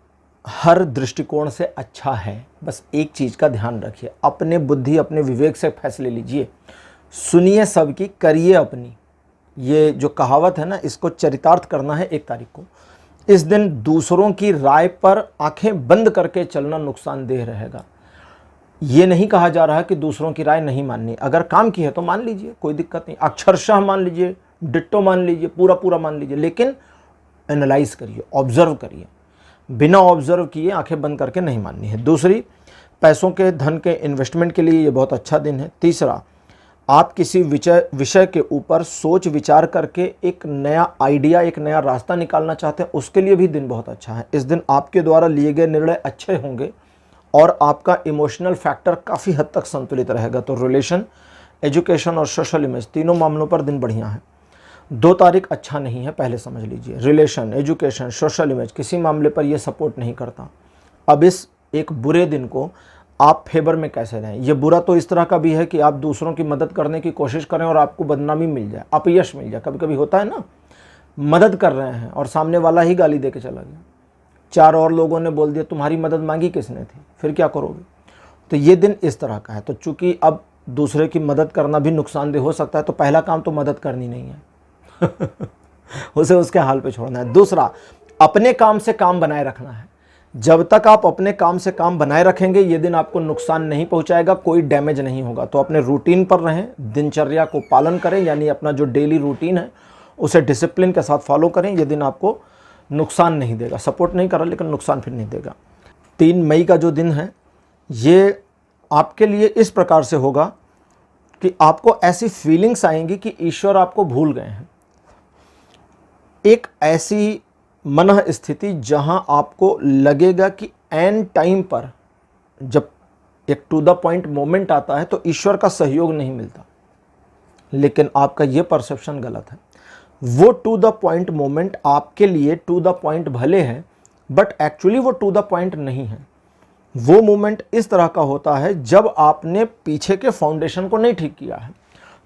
हर दृष्टिकोण से अच्छा है। बस एक चीज़ का ध्यान रखिए, अपने बुद्धि, अपने विवेक से फैसले लीजिए, सुनिए सबकी, करिए अपनी। ये जो कहावत है ना, इसको चरितार्थ करना है 1 तारीख को। इस दिन दूसरों की राय पर आंखें बंद करके चलना नुकसानदेह रहेगा। ये नहीं कहा जा रहा कि दूसरों की राय नहीं माननी, अगर काम की है तो मान लीजिए, कोई दिक्कत नहीं, अक्षरशः मान लीजिए, डिट्टो मान लीजिए, पूरा पूरा मान लीजिए, लेकिन एनालाइज करिए, ऑब्जर्व करिए। बिना ऑब्जर्व किए आंखें बंद करके नहीं माननी है। दूसरी, पैसों के, धन के इन्वेस्टमेंट के लिए ये बहुत अच्छा दिन है। तीसरा, आप किसी विषय के ऊपर सोच विचार करके एक नया आइडिया, एक नया रास्ता निकालना चाहते हैं, उसके लिए भी दिन बहुत अच्छा है। इस दिन आपके द्वारा लिए गए निर्णय अच्छे होंगे और आपका इमोशनल फैक्टर काफ़ी हद तक संतुलित रहेगा। तो रिलेशन, एजुकेशन और सोशल इमेज तीनों मामलों पर दिन बढ़िया है। 2 तारीख अच्छा नहीं है, पहले समझ लीजिए। रिलेशन, एजुकेशन, सोशल इमेज किसी मामले पर ये सपोर्ट नहीं करता। अब इस एक बुरे दिन को आप फेवर में कैसे रहें। ये बुरा तो इस तरह का भी है कि आप दूसरों की मदद करने की कोशिश करें और आपको बदनामी मिल जाए, अपयश मिल जाए। कभी कभी होता है ना, मदद कर रहे हैं और सामने वाला ही गाली दे के चला गया, 4 और लोगों ने बोल दिया तुम्हारी मदद मांगी किसने थी, फिर क्या करोगे। तो ये दिन इस तरह का है। तो चूंकि अब दूसरे की मदद करना भी नुकसानदेह हो सकता है, तो पहला काम तो मदद करनी नहीं है उसे उसके हाल पे छोड़ना है। दूसरा, अपने काम से काम बनाए रखना है। जब तक आप अपने काम से काम बनाए रखेंगे ये दिन आपको नुकसान नहीं पहुंचाएगा, कोई डैमेज नहीं होगा। तो अपने रूटीन पर रहें, दिनचर्या को पालन करें, यानी अपना जो डेली रूटीन है उसे डिसिप्लिन के साथ फॉलो करें। ये दिन आपको नुकसान नहीं देगा, सपोर्ट नहीं कर रहा लेकिन नुकसान फिर नहीं देगा। 3 मई का जो दिन है ये आपके लिए इस प्रकार से होगा कि आपको ऐसी फीलिंग्स आएंगी कि ईश्वर आपको भूल गए हैं। एक ऐसी मन स्थिति जहां आपको लगेगा कि एन टाइम पर जब एक टू द पॉइंट मोमेंट आता है तो ईश्वर का सहयोग नहीं मिलता, लेकिन आपका ये परसेप्शन गलत है। वो टू द पॉइंट मोमेंट आपके लिए टू द पॉइंट भले है, बट एक्चुअली वो टू द पॉइंट नहीं है। वो मोमेंट इस तरह का होता है जब आपने पीछे के फाउंडेशन को नहीं ठीक किया है।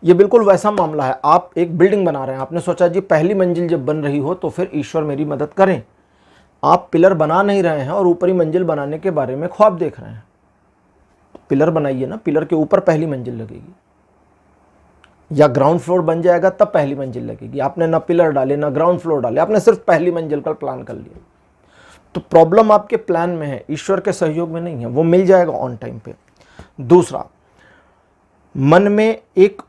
ये बिल्कुल वैसा मामला है, आप एक बिल्डिंग बना रहे हैं, आपने सोचा जी पहली मंजिल जब बन रही हो तो फिर ईश्वर मेरी मदद करें। आप पिलर बना नहीं रहे हैं और ऊपरी मंजिल बनाने के बारे में ख्वाब देख रहे हैं। पिलर बनाइए ना, पिलर के ऊपर पहली मंजिल लगेगी, या ग्राउंड फ्लोर बन जाएगा तब पहली मंजिल लगेगी। आपने ना पिलर डाले ना ग्राउंड फ्लोर डाले, आपने सिर्फ पहली मंजिल का प्लान कर लिया। तो प्रॉब्लम आपके प्लान में है, ईश्वर के सहयोग में नहीं है, वो मिल जाएगा ऑन टाइम पे। दूसरा, मन में एक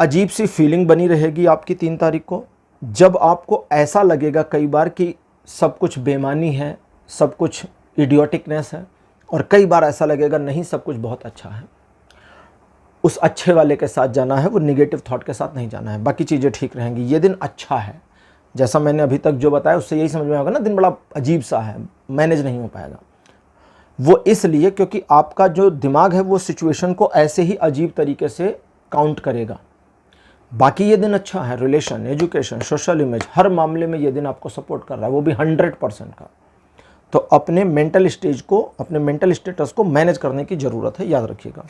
अजीब सी फीलिंग बनी रहेगी आपकी 3 तारीख को, जब आपको ऐसा लगेगा कई बार कि सब कुछ बेमानी है, सब कुछ इडियोटिकनेस है, और कई बार ऐसा लगेगा नहीं सब कुछ बहुत अच्छा है। उस अच्छे वाले के साथ जाना है, वो निगेटिव थॉट के साथ नहीं जाना है, बाकी चीज़ें ठीक रहेंगी। ये दिन अच्छा है, जैसा मैंने अभी तक जो बताया उससे यही समझ में आएगा ना, दिन बड़ा अजीब सा है, मैनेज नहीं हो पाएगा। वो इसलिए क्योंकि आपका जो दिमाग है वो सिचुएशन को ऐसे ही अजीब तरीके से काउंट करेगा। बाकी ये दिन अच्छा है, रिलेशन, एजुकेशन, सोशल इमेज, हर मामले में ये दिन आपको सपोर्ट कर रहा है, वो भी 100% का। तो अपने मेंटल स्टेज को, अपने मेंटल स्टेटस को मैनेज करने की ज़रूरत है, याद रखिएगा।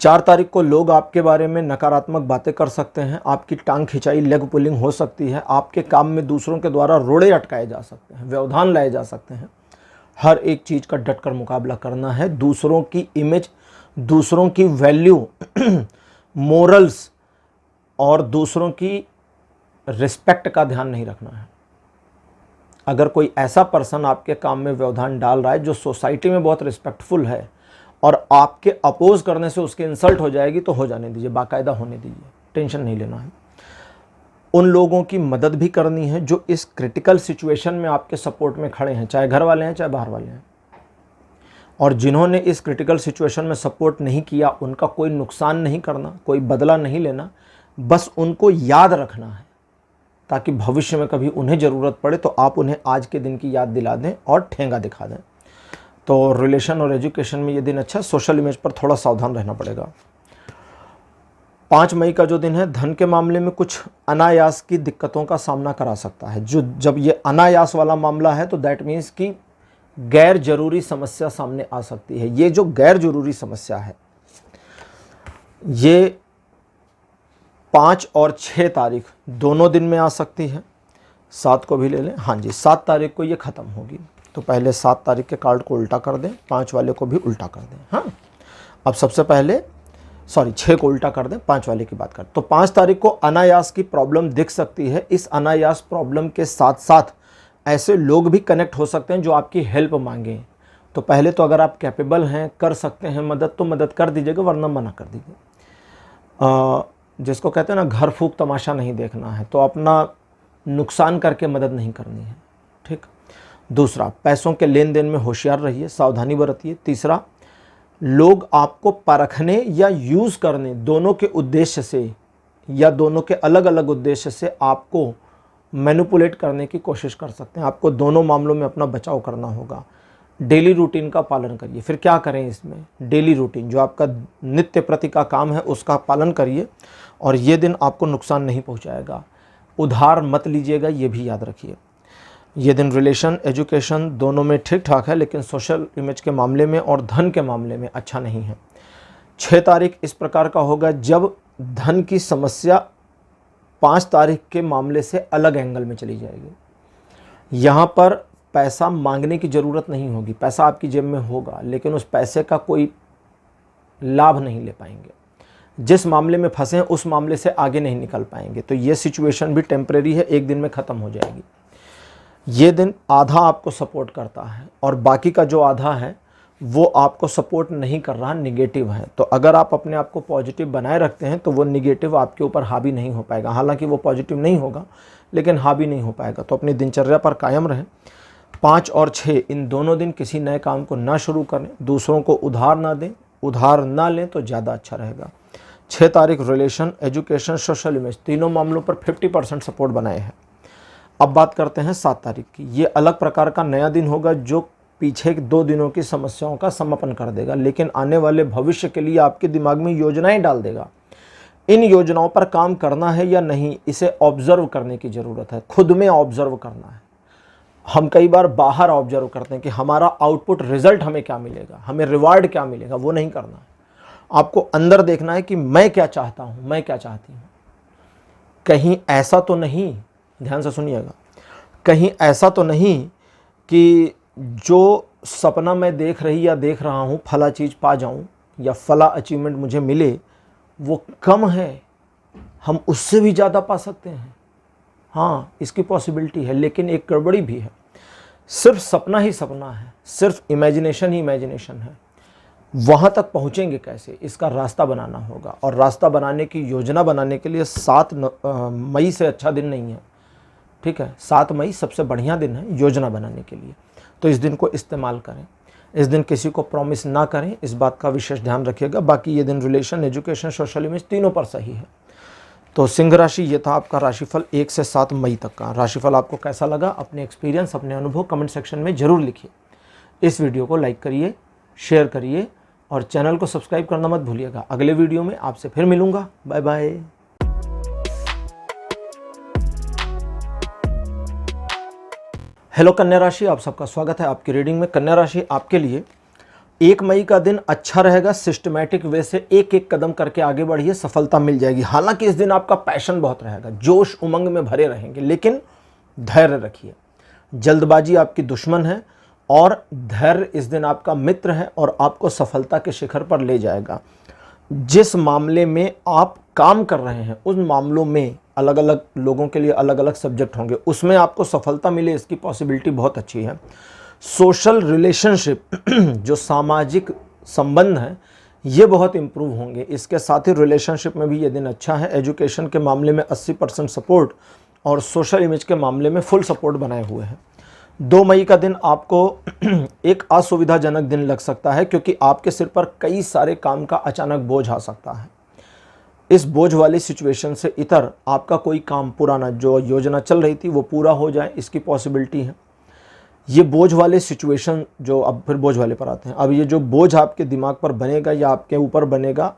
4 तारीख को लोग आपके बारे में नकारात्मक बातें कर सकते हैं, आपकी टांग खिंचाई, लेग पुलिंग हो सकती है, आपके काम में दूसरों के द्वारा रोड़े अटकाए जा सकते हैं, व्यवधान लाए जा सकते हैं। हर एक चीज़ का डटकर मुकाबला करना है। दूसरों की इमेज, दूसरों की वैल्यू, मोरल्स और दूसरों की रिस्पेक्ट का ध्यान नहीं रखना है। अगर कोई ऐसा पर्सन आपके काम में व्यवधान डाल रहा है जो सोसाइटी में बहुत रिस्पेक्टफुल है और आपके अपोज करने से उसके इंसल्ट हो जाएगी, तो हो जाने दीजिए, बाकायदा होने दीजिए, टेंशन नहीं लेना है। उन लोगों की मदद भी करनी है जो इस क्रिटिकल सिचुएशन में आपके सपोर्ट में खड़े हैं, चाहे घर वाले हैं चाहे बाहर वाले हैं। और जिन्होंने इस क्रिटिकल सिचुएशन में सपोर्ट नहीं किया, उनका कोई नुकसान नहीं करना, कोई बदला नहीं लेना, बस उनको याद रखना है, ताकि भविष्य में कभी उन्हें ज़रूरत पड़े तो आप उन्हें आज के दिन की याद दिला दें और ठेंगा दिखा दें। तो रिलेशन और एजुकेशन में ये दिन अच्छा, सोशल इमेज पर थोड़ा सावधान रहना पड़ेगा। 5 मई का जो दिन है, धन के मामले में कुछ अनायास की दिक्कतों का सामना करा सकता है। जब ये अनायास वाला मामला है तो दैट मीन्स कि गैर जरूरी समस्या सामने आ सकती है। ये जो गैर जरूरी समस्या है ये 5 और 6 तारीख दोनों दिन में आ सकती है। 7 को भी ले लें, हाँ जी 7 तारीख को ये ख़त्म होगी। तो पहले 7 तारीख के कार्ड को उल्टा कर दें, 5 वाले को भी उल्टा कर दें। हाँ, अब सबसे पहले 6 को उल्टा कर दें, 5 वाले की बात करें। तो 5 तारीख को अनायास की प्रॉब्लम दिख सकती है। इस अनायास प्रॉब्लम के साथ साथ ऐसे लोग भी कनेक्ट हो सकते हैं जो आपकी हेल्प मांगें। तो पहले तो अगर आप कैपेबल हैं, कर सकते हैं मदद, तो मदद कर दीजिएगा, वरना मना कर दीजिए। जिसको कहते हैं ना, घर फूंक तमाशा नहीं देखना है, तो अपना नुकसान करके मदद नहीं करनी है, ठीक। दूसरा, पैसों के लेन देन में होशियार रहिए, सावधानी बरतिए। तीसरा, लोग आपको परखने या यूज़ करने, दोनों के उद्देश्य से या दोनों के अलग अलग उद्देश्य से आपको मैनिपुलेट करने की कोशिश कर सकते हैं। आपको दोनों मामलों में अपना बचाव करना होगा। डेली रूटीन का पालन करिए। फिर क्या करें इसमें, डेली रूटीन जो आपका नित्य प्रति का काम है उसका पालन करिए, और ये दिन आपको नुकसान नहीं पहुंचाएगा। उधार मत लीजिएगा, ये भी याद रखिए। ये दिन रिलेशन, एजुकेशन दोनों में ठीक ठाक है, लेकिन सोशल इमेज के मामले में और धन के मामले में अच्छा नहीं है। 6 तारीख इस प्रकार का होगा जब धन की समस्या 5 तारीख के मामले से अलग एंगल में चली जाएगी। यहाँ पर पैसा मांगने की ज़रूरत नहीं होगी, पैसा आपकी जेब में होगा, लेकिन उस पैसे का कोई लाभ नहीं ले पाएंगे। जिस मामले में फंसे हैं उस मामले से आगे नहीं निकल पाएंगे। तो ये सिचुएशन भी टेम्परेरी है, एक दिन में ख़त्म हो जाएगी। ये दिन आधा आपको सपोर्ट करता है और बाकी का जो आधा है वो आपको सपोर्ट नहीं कर रहा, निगेटिव है। तो अगर आप अपने आप को पॉजिटिव बनाए रखते हैं तो वो निगेटिव आपके ऊपर हावी नहीं हो पाएगा। हालांकि वो पॉजिटिव नहीं होगा, लेकिन हावी नहीं हो पाएगा। तो अपनी दिनचर्या पर कायम रहें। 5 और 6 इन दोनों दिन किसी नए काम को ना शुरू करें, दूसरों को उधार ना दें, उधार ना लें तो ज़्यादा अच्छा रहेगा। 6 तारीख रिलेशन, एजुकेशन, सोशल इमेज तीनों मामलों पर 50% सपोर्ट बनाए हैं। अब बात करते हैं 7 तारीख की। ये अलग प्रकार का नया दिन होगा जो पीछे 2 दिनों की समस्याओं का समापन कर देगा, लेकिन आने वाले भविष्य के लिए आपके दिमाग में योजनाएं डाल देगा। इन योजनाओं पर काम करना है या नहीं, इसे ऑब्जर्व करने की ज़रूरत है, खुद में ऑब्जर्व करना है। हम कई बार बाहर ऑब्जर्व करते हैं कि हमारा आउटपुट, रिजल्ट हमें क्या मिलेगा, हमें रिवार्ड क्या मिलेगा, वो नहीं करना है। आपको अंदर देखना है कि मैं क्या चाहता हूँ, मैं क्या चाहती हूँ। कहीं ऐसा तो नहीं, ध्यान से सुनिएगा, कहीं ऐसा तो नहीं कि जो सपना मैं देख रही या देख रहा हूँ फला चीज़ पा जाऊँ या फला अचीवमेंट मुझे मिले, वो कम है, हम उससे भी ज़्यादा पा सकते हैं। हाँ, इसकी पॉसिबिलिटी है, लेकिन एक गड़बड़ी भी है। सिर्फ सपना ही सपना है, सिर्फ इमेजिनेशन ही इमेजिनेशन है। वहाँ तक पहुँचेंगे कैसे, इसका रास्ता बनाना होगा। और रास्ता बनाने की योजना बनाने के लिए 7 मई से अच्छा दिन नहीं है, ठीक है। 7 मई सबसे बढ़िया दिन है योजना बनाने के लिए, तो इस दिन को इस्तेमाल करें। इस दिन किसी को प्रॉमिस ना करें, इस बात का विशेष ध्यान रखिएगा। बाकी ये दिन रिलेशन, एजुकेशन, सोशल इमेज तीनों पर सही है। तो सिंह राशि, ये था आपका राशिफल 1 से 7 मई तक का। राशिफल आपको कैसा लगा, अपने एक्सपीरियंस, अपने अनुभव कमेंट सेक्शन में ज़रूर लिखिए। इस वीडियो को लाइक करिए, शेयर करिए और चैनल को सब्सक्राइब करना मत भूलिएगा। अगले वीडियो में आपसे फिर मिलूँगा। Bye bye. हेलो कन्या राशि, आप सबका स्वागत है आपकी रीडिंग में। कन्या राशि, आपके लिए 1 मई का दिन अच्छा रहेगा। सिस्टमैटिक वे से एक एक कदम करके आगे बढ़िए, सफलता मिल जाएगी। हालांकि इस दिन आपका पैशन बहुत रहेगा, जोश उमंग में भरे रहेंगे, लेकिन धैर्य रखिए। जल्दबाजी आपकी दुश्मन है और धैर्य इस दिन आपका मित्र है और आपको सफलता के शिखर पर ले जाएगा। जिस मामले में आप काम कर रहे हैं उन मामलों में अलग अलग लोगों के लिए अलग अलग सब्जेक्ट होंगे, उसमें आपको सफलता मिले इसकी पॉसिबिलिटी बहुत अच्छी है। सोशल रिलेशनशिप जो सामाजिक संबंध हैं ये बहुत इम्प्रूव होंगे। इसके साथ ही रिलेशनशिप में भी ये दिन अच्छा है। एजुकेशन के मामले में 80% सपोर्ट और सोशल इमेज के मामले में फुल सपोर्ट बनाए हुए हैं। 2 मई का दिन आपको एक असुविधाजनक दिन लग सकता है, क्योंकि आपके सिर पर कई सारे काम का अचानक बोझ आ सकता है। इस बोझ वाली सिचुएशन से इतर आपका कोई काम पुराना जो योजना चल रही थी वो पूरा हो जाए, इसकी पॉसिबिलिटी है। ये बोझ वाले सिचुएशन जो, अब फिर बोझ वाले पर आते हैं, अब ये जो बोझ आपके दिमाग पर बनेगा या आपके ऊपर बनेगा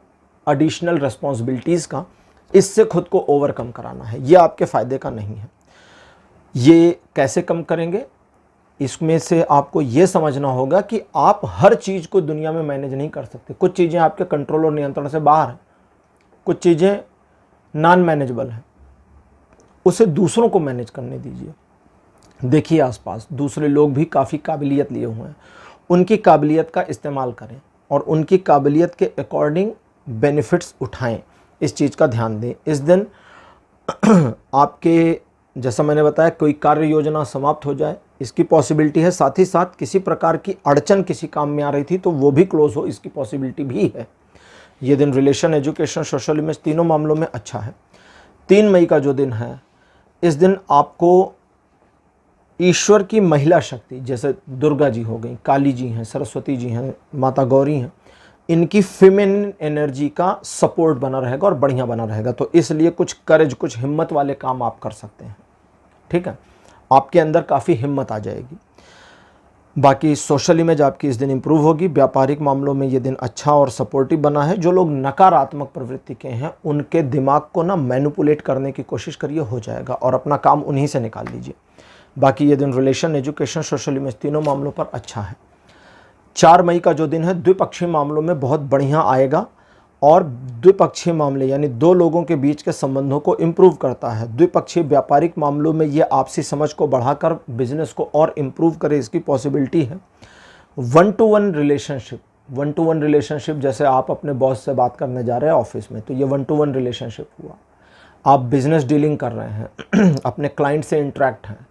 एडिशनल रिस्पॉन्सिबिलिटीज़ का, इससे खुद को ओवरकम कराना है। ये आपके फ़ायदे का नहीं है। ये कैसे कम करेंगे, इसमें से आपको ये समझना होगा कि आप हर चीज़ को दुनिया में मैनेज नहीं कर सकते। कुछ चीज़ें आपके कंट्रोल और नियंत्रण से बाहर हैं, कुछ चीज़ें नॉन मैनेजेबल हैं, उसे दूसरों को मैनेज करने दीजिए। देखिए आसपास दूसरे लोग भी काफ़ी काबिलियत लिए हुए हैं, उनकी काबिलियत का इस्तेमाल करें और उनकी काबिलियत के अकॉर्डिंग बेनिफिट्स उठाएं। इस चीज़ का ध्यान दें। इस दिन आपके, जैसा मैंने बताया, कोई कार्य योजना समाप्त हो जाए इसकी पॉसिबिलिटी है। साथ ही साथ किसी प्रकार की अड़चन किसी काम में आ रही थी तो वो भी क्लोज हो, इसकी पॉसिबिलिटी भी है। ये दिन रिलेशन, एजुकेशन, सोशल इमेज तीनों मामलों में अच्छा है। 3 मई का जो दिन है, इस दिन आपको ईश्वर की महिला शक्ति, जैसे दुर्गा जी हो गई, काली जी हैं, सरस्वती जी हैं, माता गौरी हैं, इनकी फेमिनिन एनर्जी का सपोर्ट बना रहेगा और बढ़िया बना रहेगा। तो इसलिए कुछ करेज, कुछ हिम्मत वाले काम आप कर सकते हैं, ठीक है। आपके अंदर काफ़ी हिम्मत आ जाएगी। बाकी सोशल इमेज आपकी इस दिन इंप्रूव होगी। व्यापारिक मामलों में ये दिन अच्छा और सपोर्टिव बना है। जो लोग नकारात्मक प्रवृत्ति के हैं उनके दिमाग को ना मैनिपुलेट करने की कोशिश करिए, हो जाएगा, और अपना काम उन्हीं से निकाल दीजिए। बाकी ये दिन रिलेशन, एजुकेशन, सोशल इमेज तीनों मामलों पर अच्छा है। 4 मई का जो दिन है द्विपक्षीय मामलों में बहुत बढ़िया आएगा और द्विपक्षीय मामले यानी दो लोगों के बीच के संबंधों को इम्प्रूव करता है। द्विपक्षीय व्यापारिक मामलों में ये आपसी समझ को बढ़ाकर बिजनेस को और इम्प्रूव करे, इसकी पॉसिबिलिटी है। 1-to-1 रिलेशनशिप, 1-to-1 रिलेशनशिप, जैसे आप अपने बॉस से बात करने जा रहे हैं ऑफिस में, तो ये 1-to-1 रिलेशनशिप हुआ। आप बिजनेस डीलिंग कर रहे हैं अपने क्लाइंट से इंटरेक्ट हैं,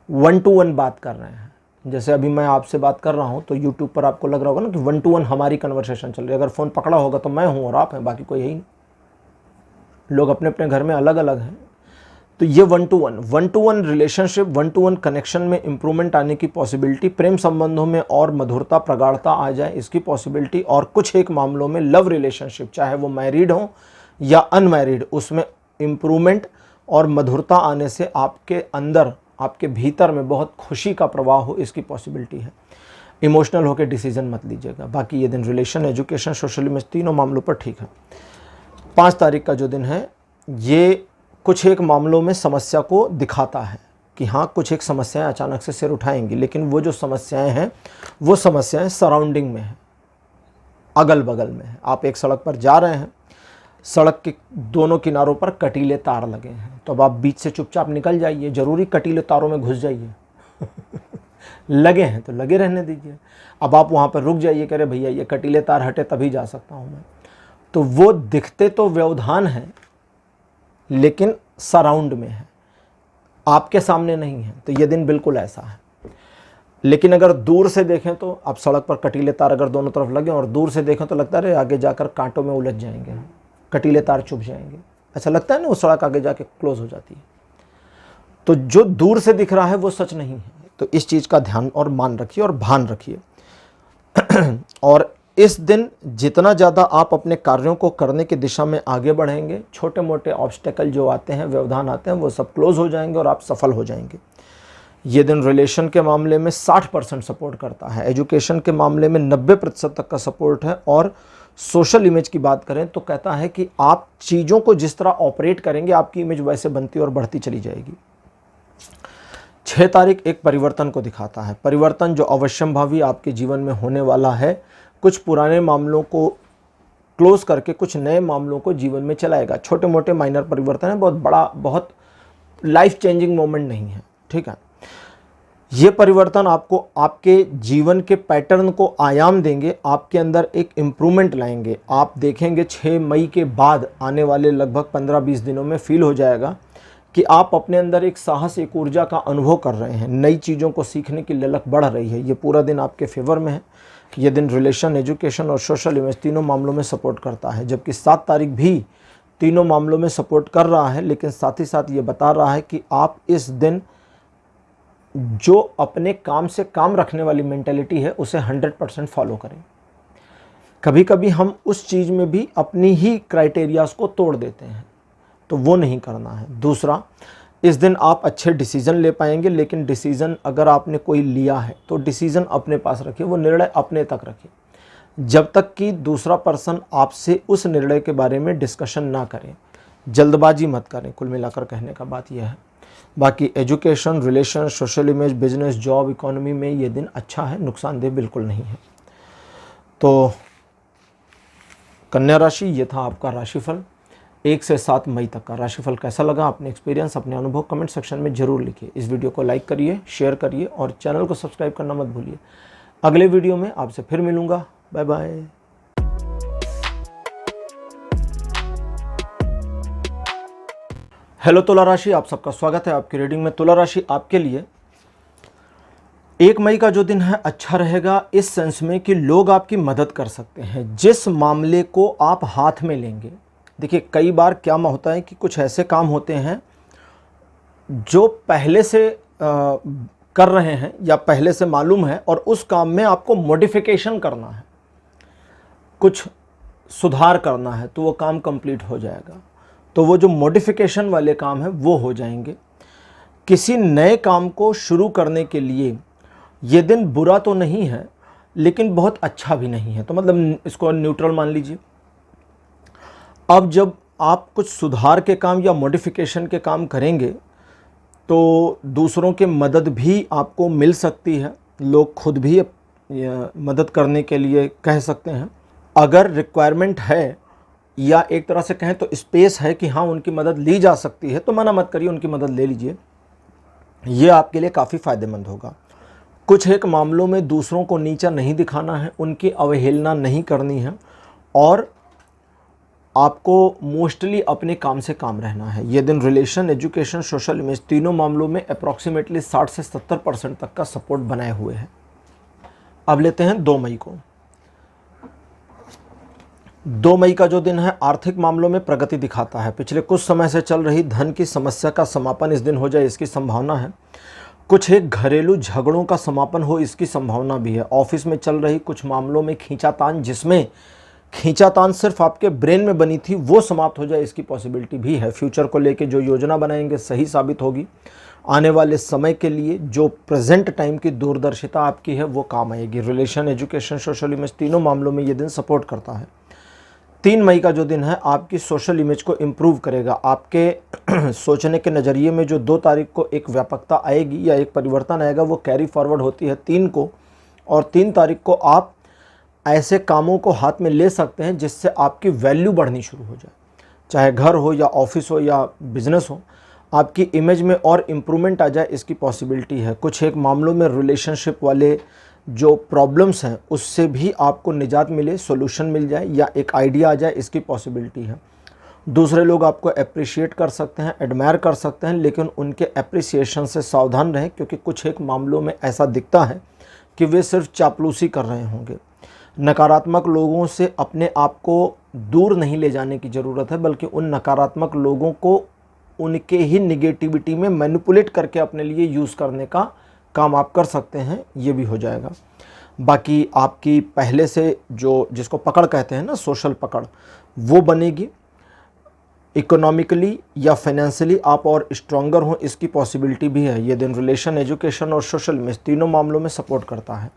1-to-1 बात कर रहे हैं। जैसे अभी मैं आपसे बात कर रहा हूँ तो YouTube पर आपको लग रहा होगा ना कि 1-to-1 हमारी कन्वर्सेशन चल रही है। अगर फ़ोन पकड़ा होगा तो मैं हूँ और आप हैं, बाकी कोई है ही नहीं। लोग अपने अपने घर में अलग अलग हैं। तो ये 1-to-1 रिलेशनशिप, 1-to-1 कनेक्शन में इंप्रूवमेंट आने की पॉसिबिलिटी, प्रेम संबंधों में और मधुरता, प्रगाढ़ता आ जाए, इसकी पॉसिबिलिटी। और कुछ एक मामलों में लव रिलेशनशिप, चाहे वो मैरिड हो या अनमैरिड, उसमें इम्प्रूवमेंट और मधुरता आने से आपके अंदर, आपके भीतर में बहुत खुशी का प्रवाह हो, इसकी पॉसिबिलिटी है। इमोशनल होकर डिसीजन मत लीजिएगा। बाकी ये दिन रिलेशन, एजुकेशन, सोशल इमेज तीनों मामलों पर ठीक है। 5 तारीख का जो दिन है ये कुछ एक मामलों में समस्या को दिखाता है कि हाँ, कुछ एक समस्याएं अचानक से सिर उठाएंगी, लेकिन वो जो समस्याएं हैं वो समस्याएं सराउंडिंग में हैं, अगल बगल में है। आप एक सड़क पर जा रहे हैं, सड़क के दोनों किनारों पर कटीले तार लगे हैं, तो अब आप बीच से चुपचाप निकल जाइए, ज़रूरी कटीले तारों में घुस जाइए लगे हैं तो लगे रहने दीजिए। अब आप वहाँ पर रुक जाइए, कह रहे भैया ये कटीले तार हटे तभी जा सकता हूँ मैं, तो वो दिखते तो व्यवधान है लेकिन सराउंड में है, आपके सामने नहीं है। तो ये दिन बिल्कुल ऐसा है। लेकिन अगर दूर से देखें तो आप सड़क पर कटीले तार अगर दोनों तरफ लगे और दूर से देखें तो लगता है आगे जाकर कांटों में उलझ जाएंगे, कटीले तार चुभ जाएंगे, ऐसा लगता है ना। वो सड़क आगे जाके क्लोज हो जाती है। तो जो दूर से दिख रहा है वो सच नहीं है। तो इस चीज़ का ध्यान और मान रखिए और भान रखिए। और इस दिन जितना ज़्यादा आप अपने कार्यों को करने की दिशा में आगे बढ़ेंगे, छोटे मोटे ऑब्स्टेकल जो आते हैं, व्यवधान आते हैं, वो सब क्लोज हो जाएंगे और आप सफल हो जाएंगे। ये दिन रिलेशन के मामले में 60% सपोर्ट करता है, एजुकेशन के मामले में 90% तक का सपोर्ट है, और सोशल इमेज की बात करें तो कहता है कि आप चीज़ों को जिस तरह ऑपरेट करेंगे आपकी इमेज वैसे बनती और बढ़ती चली जाएगी। 6 तारीख एक परिवर्तन को दिखाता है, परिवर्तन जो अवश्यंभावी आपके जीवन में होने वाला है। कुछ पुराने मामलों को क्लोज करके कुछ नए मामलों को जीवन में चलाएगा। छोटे मोटे माइनर परिवर्तन है, बहुत बड़ा, बहुत लाइफ चेंजिंग मोमेंट नहीं है, ठीक है। ये परिवर्तन आपको आपके जीवन के पैटर्न को आयाम देंगे, आपके अंदर एक इम्प्रूवमेंट लाएंगे। आप देखेंगे 6 मई के बाद आने वाले लगभग 15-20 दिनों में फील हो जाएगा कि आप अपने अंदर एक साहस, एक ऊर्जा का अनुभव कर रहे हैं, नई चीज़ों को सीखने की ललक बढ़ रही है। ये पूरा दिन आपके फेवर में है। ये दिन रिलेशन, एजुकेशन और सोशल इमेज तीनों मामलों में सपोर्ट करता है, जबकि 7 तारीख भी तीनों मामलों में सपोर्ट कर रहा है। लेकिन साथ ही साथ ये बता रहा है कि आप इस दिन जो अपने काम से काम रखने वाली मेंटेलिटी है उसे 100% फॉलो करें। कभी कभी हम उस चीज़ में भी अपनी ही क्राइटेरियाज को तोड़ देते हैं, तो वो नहीं करना है। दूसरा, इस दिन आप अच्छे डिसीज़न ले पाएंगे, लेकिन डिसीज़न अगर आपने कोई लिया है तो डिसीज़न अपने पास रखिए, वो निर्णय अपने तक रखिए, जब तक कि दूसरा पर्सन आपसे उस निर्णय के बारे में डिस्कशन ना करें। जल्दबाजी मत करें, कुल मिलाकर कहने का बात यह है। बाकी education, relation, social image, business, job, economy में ये दिन अच्छा है, नुकसानदेह बिल्कुल नहीं है। तो कन्या राशि, ये था आपका राशिफल 1 से 7 मई तक का। राशिफल कैसा लगा, अपने एक्सपीरियंस, अपने अनुभव कमेंट सेक्शन में जरूर लिखिए। इस वीडियो को लाइक करिए, शेयर करिए और चैनल को सब्सक्राइब करना मत भूलिए। अगले वीडियो में आपसे फिर मिलूंगा। Bye bye. हेलो तुला राशि, आप सबका स्वागत है आपकी रीडिंग में। तुला राशि आपके लिए 1 मई का जो दिन है अच्छा रहेगा, इस सेंस में कि लोग आपकी मदद कर सकते हैं जिस मामले को आप हाथ में लेंगे। देखिए, कई बार क्या होता है कि कुछ ऐसे काम होते हैं जो पहले से कर रहे हैं या पहले से मालूम है, और उस काम में आपको मॉडिफिकेशन करना है, कुछ सुधार करना है, तो वो काम कंप्लीट हो जाएगा। तो वो जो मॉडिफिकेशन वाले काम है वो हो जाएंगे। किसी नए काम को शुरू करने के लिए ये दिन बुरा तो नहीं है, लेकिन बहुत अच्छा भी नहीं है, तो मतलब इसको न्यूट्रल मान लीजिए। अब जब आप कुछ सुधार के काम या मॉडिफिकेशन के काम करेंगे तो दूसरों की मदद भी आपको मिल सकती है, लोग खुद भी मदद करने के लिए कह सकते हैं। अगर रिक्वायरमेंट है या एक तरह से कहें तो स्पेस है कि हाँ उनकी मदद ली जा सकती है, तो मना मत करिए, उनकी मदद ले लीजिए। ये आपके लिए काफ़ी फ़ायदेमंद होगा। कुछ एक मामलों में दूसरों को नीचा नहीं दिखाना है, उनकी अवहेलना नहीं करनी है, और आपको मोस्टली अपने काम से काम रहना है। ये दिन रिलेशन, एजुकेशन, सोशल इमेज तीनों मामलों में अप्रॉक्सीमेटली 60 से 70% तक का सपोर्ट बनाए हुए है। अब लेते हैं 2 मई को। 2 मई का जो दिन है आर्थिक मामलों में प्रगति दिखाता है। पिछले कुछ समय से चल रही धन की समस्या का समापन इस दिन हो जाए, इसकी संभावना है। कुछ एक घरेलू झगड़ों का समापन हो, इसकी संभावना भी है। ऑफिस में चल रही कुछ मामलों में खींचातान, जिसमें खींचातान सिर्फ आपके ब्रेन में बनी थी, वो समाप्त हो जाए, इसकी पॉसिबिलिटी भी है। फ्यूचर को लेके जो योजना बनाएंगे सही साबित होगी। आने वाले समय के लिए जो प्रेजेंट टाइम की दूरदर्शिता आपकी है वो काम आएगी। रिलेशन, एजुकेशन, सोशल इमेज तीनों मामलों में ये दिन सपोर्ट करता है। 3 मई का जो दिन है आपकी सोशल इमेज को इम्प्रूव करेगा। आपके सोचने के नज़रिए में जो 2 तारीख को एक व्यापकता आएगी या एक परिवर्तन आएगा, वो कैरी फॉरवर्ड होती है 3 को, और 3 तारीख को आप ऐसे कामों को हाथ में ले सकते हैं जिससे आपकी वैल्यू बढ़नी शुरू हो जाए, चाहे घर हो या ऑफिस हो या बिजनेस हो, आपकी इमेज में और इम्प्रूवमेंट आ जाए, इसकी पॉसिबिलिटी है। कुछ एक मामलों में रिलेशनशिप वाले जो प्रॉब्लम्स हैं उससे भी आपको निजात मिले, सॉल्यूशन मिल जाए या एक आइडिया आ जाए, इसकी पॉसिबिलिटी है। दूसरे लोग आपको अप्रिशिएट कर सकते हैं, एडमायर कर सकते हैं, लेकिन उनके अप्रिसिएशन से सावधान रहें, क्योंकि कुछ एक मामलों में ऐसा दिखता है कि वे सिर्फ चापलूसी कर रहे होंगे। नकारात्मक लोगों से अपने आप को दूर नहीं ले जाने की ज़रूरत है, बल्कि उन नकारात्मक लोगों को उनके ही निगेटिविटी में मैनिपुलेट करके अपने लिए यूज़ करने का काम आप कर सकते हैं, ये भी हो जाएगा। बाकी आपकी पहले से जो जिसको पकड़ कहते हैं ना, सोशल पकड़, वो बनेगी। इकोनॉमिकली या फाइनेंशियली आप और स्ट्रॉन्गर हों, इसकी पॉसिबिलिटी भी है। ये दिन रिलेशन, एजुकेशन और सोशल में तीनों मामलों में सपोर्ट करता है।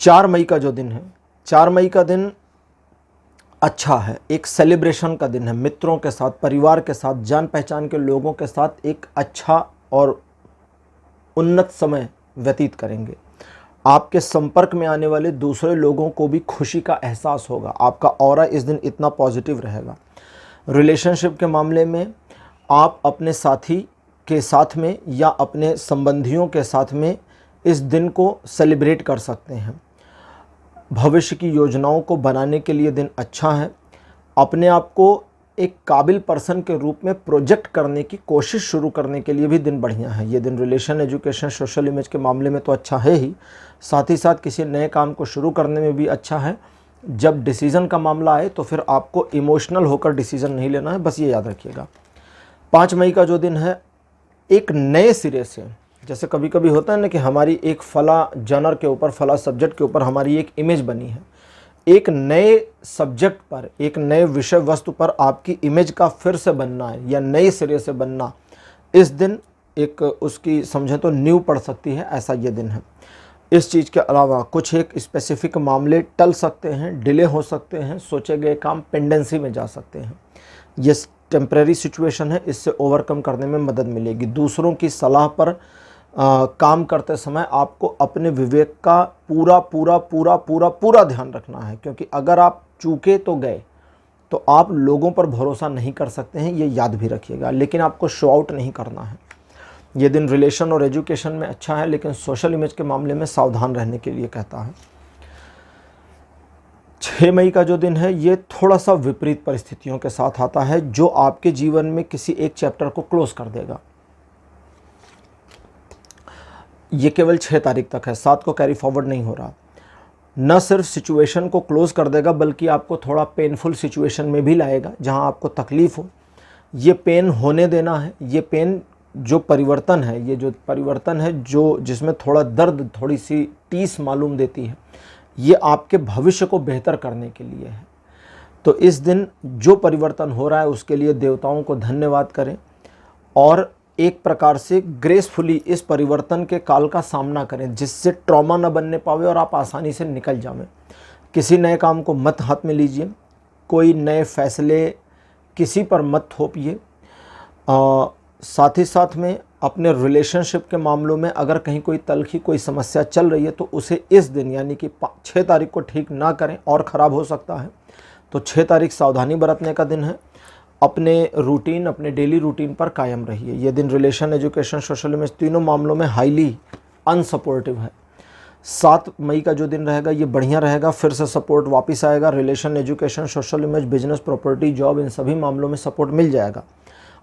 4 मई का जो दिन है, 4 मई का दिन अच्छा है, एक सेलिब्रेशन का दिन है। मित्रों के साथ, परिवार के साथ, जान पहचान के लोगों के साथ एक अच्छा और उन्नत समय व्यतीत करेंगे। आपके संपर्क में आने वाले दूसरे लोगों को भी खुशी का एहसास होगा। आपका ऑरा इस दिन इतना पॉजिटिव रहेगा। रिलेशनशिप के मामले में आप अपने साथी के साथ में या अपने संबंधियों के साथ में इस दिन को सेलिब्रेट कर सकते हैं। भविष्य की योजनाओं को बनाने के लिए दिन अच्छा है। अपने आप को एक काबिल पर्सन के रूप में प्रोजेक्ट करने की कोशिश शुरू करने के लिए भी दिन बढ़िया है। ये दिन रिलेशन, एजुकेशन, सोशल इमेज के मामले में तो अच्छा है ही, साथ ही साथ किसी नए काम को शुरू करने में भी अच्छा है। जब डिसीज़न का मामला आए तो फिर आपको इमोशनल होकर डिसीज़न नहीं लेना है, बस ये याद रखिएगा। 5 मई का जो दिन है, एक नए सिरे से, जैसे कभी कभी होता है ना कि हमारी एक फला जनर के ऊपर, फला सब्जेक्ट के ऊपर हमारी एक इमेज बनी है, एक नए सब्जेक्ट पर, एक नए विषय वस्तु पर आपकी इमेज का फिर से बनना है या नए सिरे से बनना, इस दिन एक उसकी समझें तो नींव पड़ सकती है, ऐसा ये दिन है। इस चीज़ के अलावा कुछ एक स्पेसिफिक मामले टल सकते हैं, डिले हो सकते हैं, सोचे गए काम पेंडेंसी में जा सकते हैं। ये टेम्परेरी सिचुएशन है, इससे ओवरकम करने में मदद मिलेगी। दूसरों की सलाह पर काम करते समय आपको अपने विवेक का पूरा पूरा पूरा पूरा पूरा ध्यान रखना है, क्योंकि अगर आप चूके तो गए, तो आप लोगों पर भरोसा नहीं कर सकते हैं, ये याद भी रखिएगा। लेकिन आपको शो आउट नहीं करना है। ये दिन रिलेशन और एजुकेशन में अच्छा है, लेकिन सोशल इमेज के मामले में सावधान रहने के लिए कहता है। 6 मई का जो दिन है, ये थोड़ा सा विपरीत परिस्थितियों के साथ आता है, जो आपके जीवन में किसी एक चैप्टर को क्लोज कर देगा। ये केवल 6 तारीख तक है, 7 को कैरी फॉरवर्ड नहीं हो रहा। न सिर्फ सिचुएशन को क्लोज कर देगा, बल्कि आपको थोड़ा पेनफुल सिचुएशन में भी लाएगा, जहां आपको तकलीफ हो। ये पेन होने देना है। ये पेन जो परिवर्तन है, ये जो परिवर्तन है, जो जिसमें थोड़ा दर्द, थोड़ी सी टीस मालूम देती है, ये आपके भविष्य को बेहतर करने के लिए है। तो इस दिन जो परिवर्तन हो रहा है उसके लिए देवताओं को धन्यवाद करें और एक प्रकार से ग्रेसफुली इस परिवर्तन के काल का सामना करें, जिससे ट्रॉमा न बनने पावे और आप आसानी से निकल जाएं। किसी नए काम को मत हाथ में लीजिए, कोई नए फैसले किसी पर मत थोपिए। साथ ही साथ में अपने रिलेशनशिप के मामलों में अगर कहीं कोई तल्खी, कोई समस्या चल रही है, तो उसे इस दिन यानी कि 6 तारीख को ठीक ना करें, और ख़राब हो सकता है। तो 6 तारीख सावधानी बरतने का दिन है। अपने रूटीन, अपने डेली रूटीन पर कायम रहिए। ये दिन रिलेशन, एजुकेशन, सोशल इमेज तीनों मामलों में हाईली अनसपोर्टिव है। 7 मई का जो दिन रहेगा ये बढ़िया रहेगा, फिर से सपोर्ट वापस आएगा। Relation, education, social image, business, property, job, इन सभी मामलों में सपोर्ट मिल जाएगा।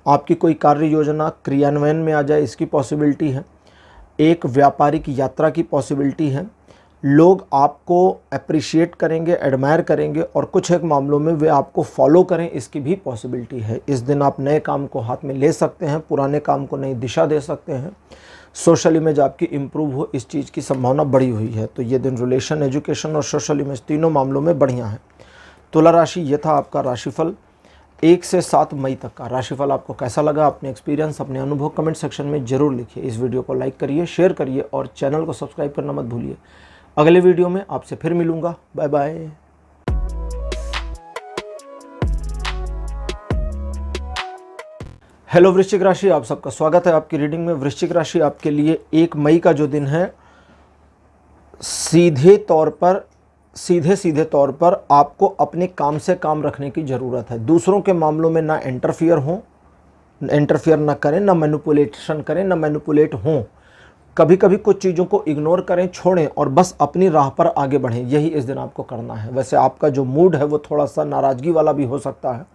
आपकी कोई कार्य योजना क्रियान्वयन में आ जाए, इसकी पॉसिबिलिटी है। एक व्यापारिक यात्रा की पॉसिबिलिटी है। लोग आपको अप्रिशिएट करेंगे, एडमायर करेंगे, और कुछ एक मामलों में वे आपको फॉलो करें, इसकी भी पॉसिबिलिटी है। इस दिन आप नए काम को हाथ में ले सकते हैं, पुराने काम को नई दिशा दे सकते हैं। सोशल इमेज आपकी इम्प्रूव हो, इस चीज़ की संभावना बढ़ी हुई है। तो ये दिन रिलेशन, एजुकेशन और सोशल इमेज तीनों मामलों में बढ़िया है। तुला राशि, ये था आपका राशिफल 1 से 7 मई तक का। राशिफल आपको कैसा लगा, अपने एक्सपीरियंस, अपने अनुभव कमेंट सेक्शन में ज़रूर लिखिए। इस वीडियो को लाइक करिए, शेयर करिए और चैनल को सब्सक्राइब करना मत भूलिए। अगले वीडियो में आपसे फिर मिलूँगा। Bye bye. हेलो वृश्चिक राशि, आप सबका स्वागत है आपकी रीडिंग में। वृश्चिक राशि आपके लिए 1 मई का जो दिन है, सीधे तौर पर सीधे सीधे तौर पर आपको अपने काम से काम रखने की ज़रूरत है। दूसरों के मामलों में ना इंटरफियर ना करें, ना मैनिपुलेशन करें, ना मैनिपुलेट हों। कभी कभी कुछ चीज़ों को इग्नोर करें, छोड़ें और बस अपनी राह पर आगे बढ़ें। यही इस दिन आपको करना है। वैसे आपका जो मूड है वो थोड़ा सा नाराज़गी वाला भी हो सकता है,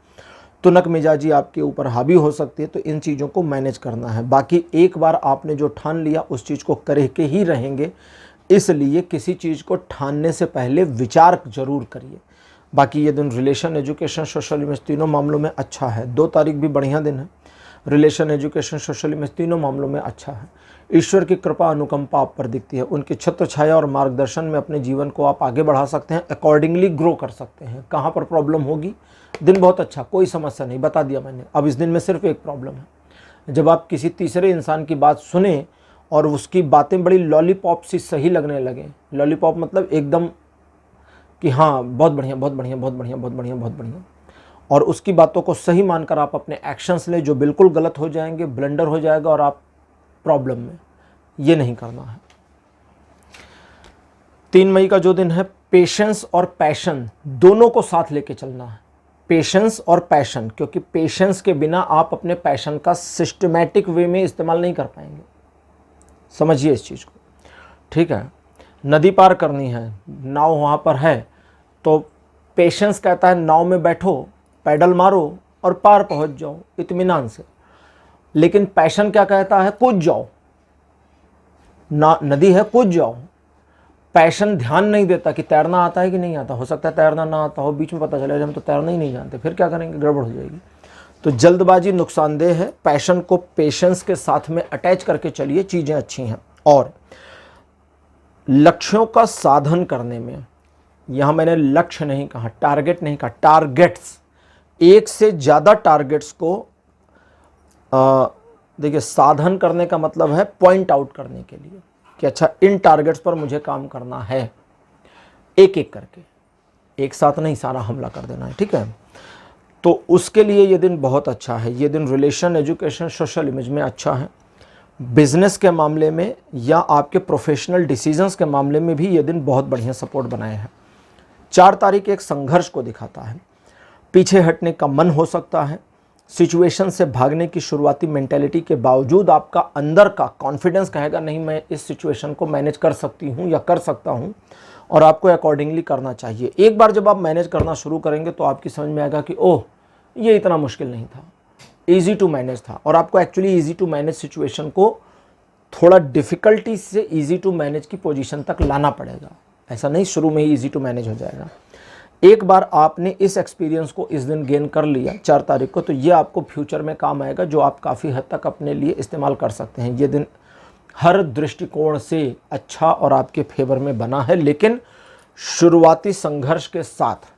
तुनक मिजाजी आपके ऊपर हावी हो सकती है, तो इन चीज़ों को मैनेज करना है। बाकी एक बार आपने जो ठान लिया उस चीज़ को करके ही रहेंगे, इसलिए किसी चीज़ को ठानने से पहले विचार जरूर करिए। बाकी ये दिन रिलेशन, एजुकेशन, सोशल इमेज तीनों मामलों में अच्छा है। 2 तारीख भी बढ़िया दिन है। रिलेशन, एजुकेशन, सोशल इमेज तीनों मामलों में अच्छा है। ईश्वर की कृपा, अनुकंपा आप पर दिखती है। उनकी छत्र छाया और मार्गदर्शन में अपने जीवन को आप आगे बढ़ा सकते हैं, अकॉर्डिंगली ग्रो कर सकते हैं। कहाँ पर प्रॉब्लम होगी? दिन बहुत अच्छा, कोई समस्या नहीं, बता दिया मैंने। अब इस दिन में सिर्फ एक प्रॉब्लम है, जब आप किसी तीसरे इंसान की बात सुने और उसकी बातें बड़ी लॉलीपॉप सी सही लगने लगे। लॉलीपॉप मतलब एकदम कि हाँ बहुत बढ़िया, बहुत बढ़िया, बहुत बढ़िया, बहुत बढ़िया, बहुत बढ़िया, और उसकी बातों को सही मानकर आप अपने एक्शंस लें जो बिल्कुल गलत हो जाएंगे, ब्लंडर हो जाएगा और आप प्रॉब्लम में। ये नहीं करना है। 3 मई का जो दिन है, पेशेंस और पैशन दोनों को साथ लेके चलना है। पेशेंस और पैशन, क्योंकि पेशेंस के बिना आप अपने पैशन का सिस्टमैटिक वे में इस्तेमाल नहीं कर पाएंगे। समझिए इस चीज़ को, ठीक है। नदी पार करनी है, नाव वहाँ पर है, तो पेशेंस कहता है नाव में बैठो, पैडल मारो और पार पहुँच जाओ इत्मीनान से। लेकिन पैशन क्या कहता है? कूद जाओ। नदी है, कूद जाओ। पैशन ध्यान नहीं देता कि तैरना आता है कि नहीं आता। हो सकता है तैरना ना आता हो, बीच में पता चले हम तो तैरना ही नहीं जानते, फिर क्या करेंगे? गड़बड़ हो जाएगी। तो जल्दबाजी नुकसानदेह है। पैशन को पेशेंस के साथ में अटैच करके चलिए, चीज़ें अच्छी हैं। और लक्ष्यों का साधन करने में, यहाँ मैंने लक्ष्य नहीं कहा, टारगेट नहीं कहा, टारगेट्स, एक से ज़्यादा टारगेट्स को देखिए, साधन करने का मतलब है पॉइंट आउट करने के लिए कि अच्छा इन टारगेट्स पर मुझे काम करना है, एक एक करके, एक साथ नहीं सारा हमला कर देना है, ठीक है। तो उसके लिए ये दिन बहुत अच्छा है। ये दिन रिलेशन, एजुकेशन, सोशल इमेज में अच्छा है। बिजनेस के मामले में या आपके प्रोफेशनल डिसीजंस के मामले में भी ये दिन बहुत बढ़िया सपोर्ट बनाए हैं। 4 तारीख एक संघर्ष को दिखाता है। पीछे हटने का मन हो सकता है। सिचुएशन से भागने की शुरुआती मेंटेलिटी के बावजूद आपका अंदर का कॉन्फिडेंस कहेगा नहीं, मैं इस सिचुएशन को मैनेज कर सकती हूँ या कर सकता हूँ, और आपको अकॉर्डिंगली करना चाहिए। एक बार जब आप मैनेज करना शुरू करेंगे तो आपकी समझ में आएगा कि ओह ये इतना मुश्किल नहीं था, ईजी टू मैनेज था। और आपको actually easy to manage situation को थोड़ा डिफ़िकल्टी से ईजी टू मैनेज की पोजीशन तक लाना पड़ेगा। ऐसा नहीं शुरू में ही ईजी टू मैनेज हो जाएगा। एक बार आपने इस एक्सपीरियंस को इस दिन गेन कर लिया 4 तारीख को, तो ये आपको फ्यूचर में काम आएगा, जो आप काफ़ी हद तक अपने लिए इस्तेमाल कर सकते हैं। ये दिन हर दृष्टिकोण से अच्छा और आपके फेवर में बना है, लेकिन शुरुआती संघर्ष के साथ।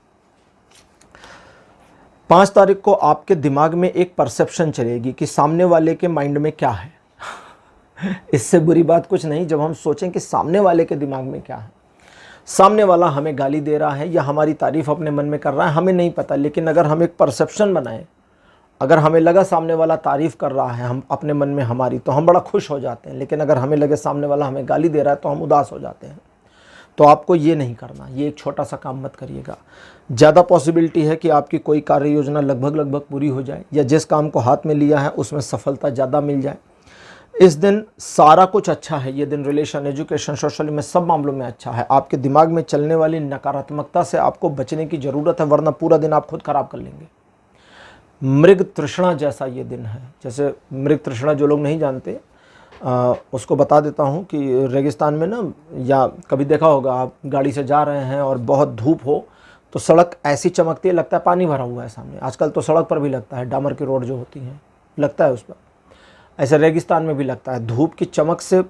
5 तारीख को आपके दिमाग में एक परसेप्शन चलेगी कि सामने वाले के माइंड में क्या है। इससे बुरी बात कुछ नहीं जब हम सोचें कि सामने वाले के दिमाग में क्या है। सामने वाला हमें गाली दे रहा है या हमारी तारीफ अपने मन में कर रहा है, हमें नहीं पता, लेकिन अगर हम एक परसेप्शन बनाएं, अगर हमें लगा सामने वाला तारीफ कर रहा है हम अपने मन में हमारी, तो हम बड़ा खुश हो जाते हैं। लेकिन अगर हमें लगे सामने वाला हमें गाली दे रहा है तो हम उदास हो जाते हैं। तो आपको ये नहीं करना, ये एक छोटा सा काम मत करिएगा। ज़्यादा पॉसिबिलिटी है कि आपकी कोई कार्य योजना लगभग पूरी हो जाए, या जिस काम को हाथ में लिया है उसमें सफलता ज़्यादा मिल जाए। इस दिन सारा कुछ अच्छा है। ये दिन रिलेशन, एजुकेशन, सोशल में सब मामलों में अच्छा है। आपके दिमाग में चलने वाली नकारात्मकता से आपको बचने की ज़रूरत है, वरना पूरा दिन आप खुद खराब कर लेंगे। मृग तृष्णा जैसा ये दिन है। जैसे मृग तृष्णा जो लोग नहीं जानते उसको बता देता हूँ कि रेगिस्तान में ना, या कभी देखा होगा आप गाड़ी से जा रहे हैं और बहुत धूप हो तो सड़क ऐसी चमकती है, लगता है पानी भरा हुआ है सामने। आजकल तो सड़क पर भी लगता है, डामर की रोड जो होती है लगता है उस पर, ऐसे रेगिस्तान में भी लगता है। धूप की चमक से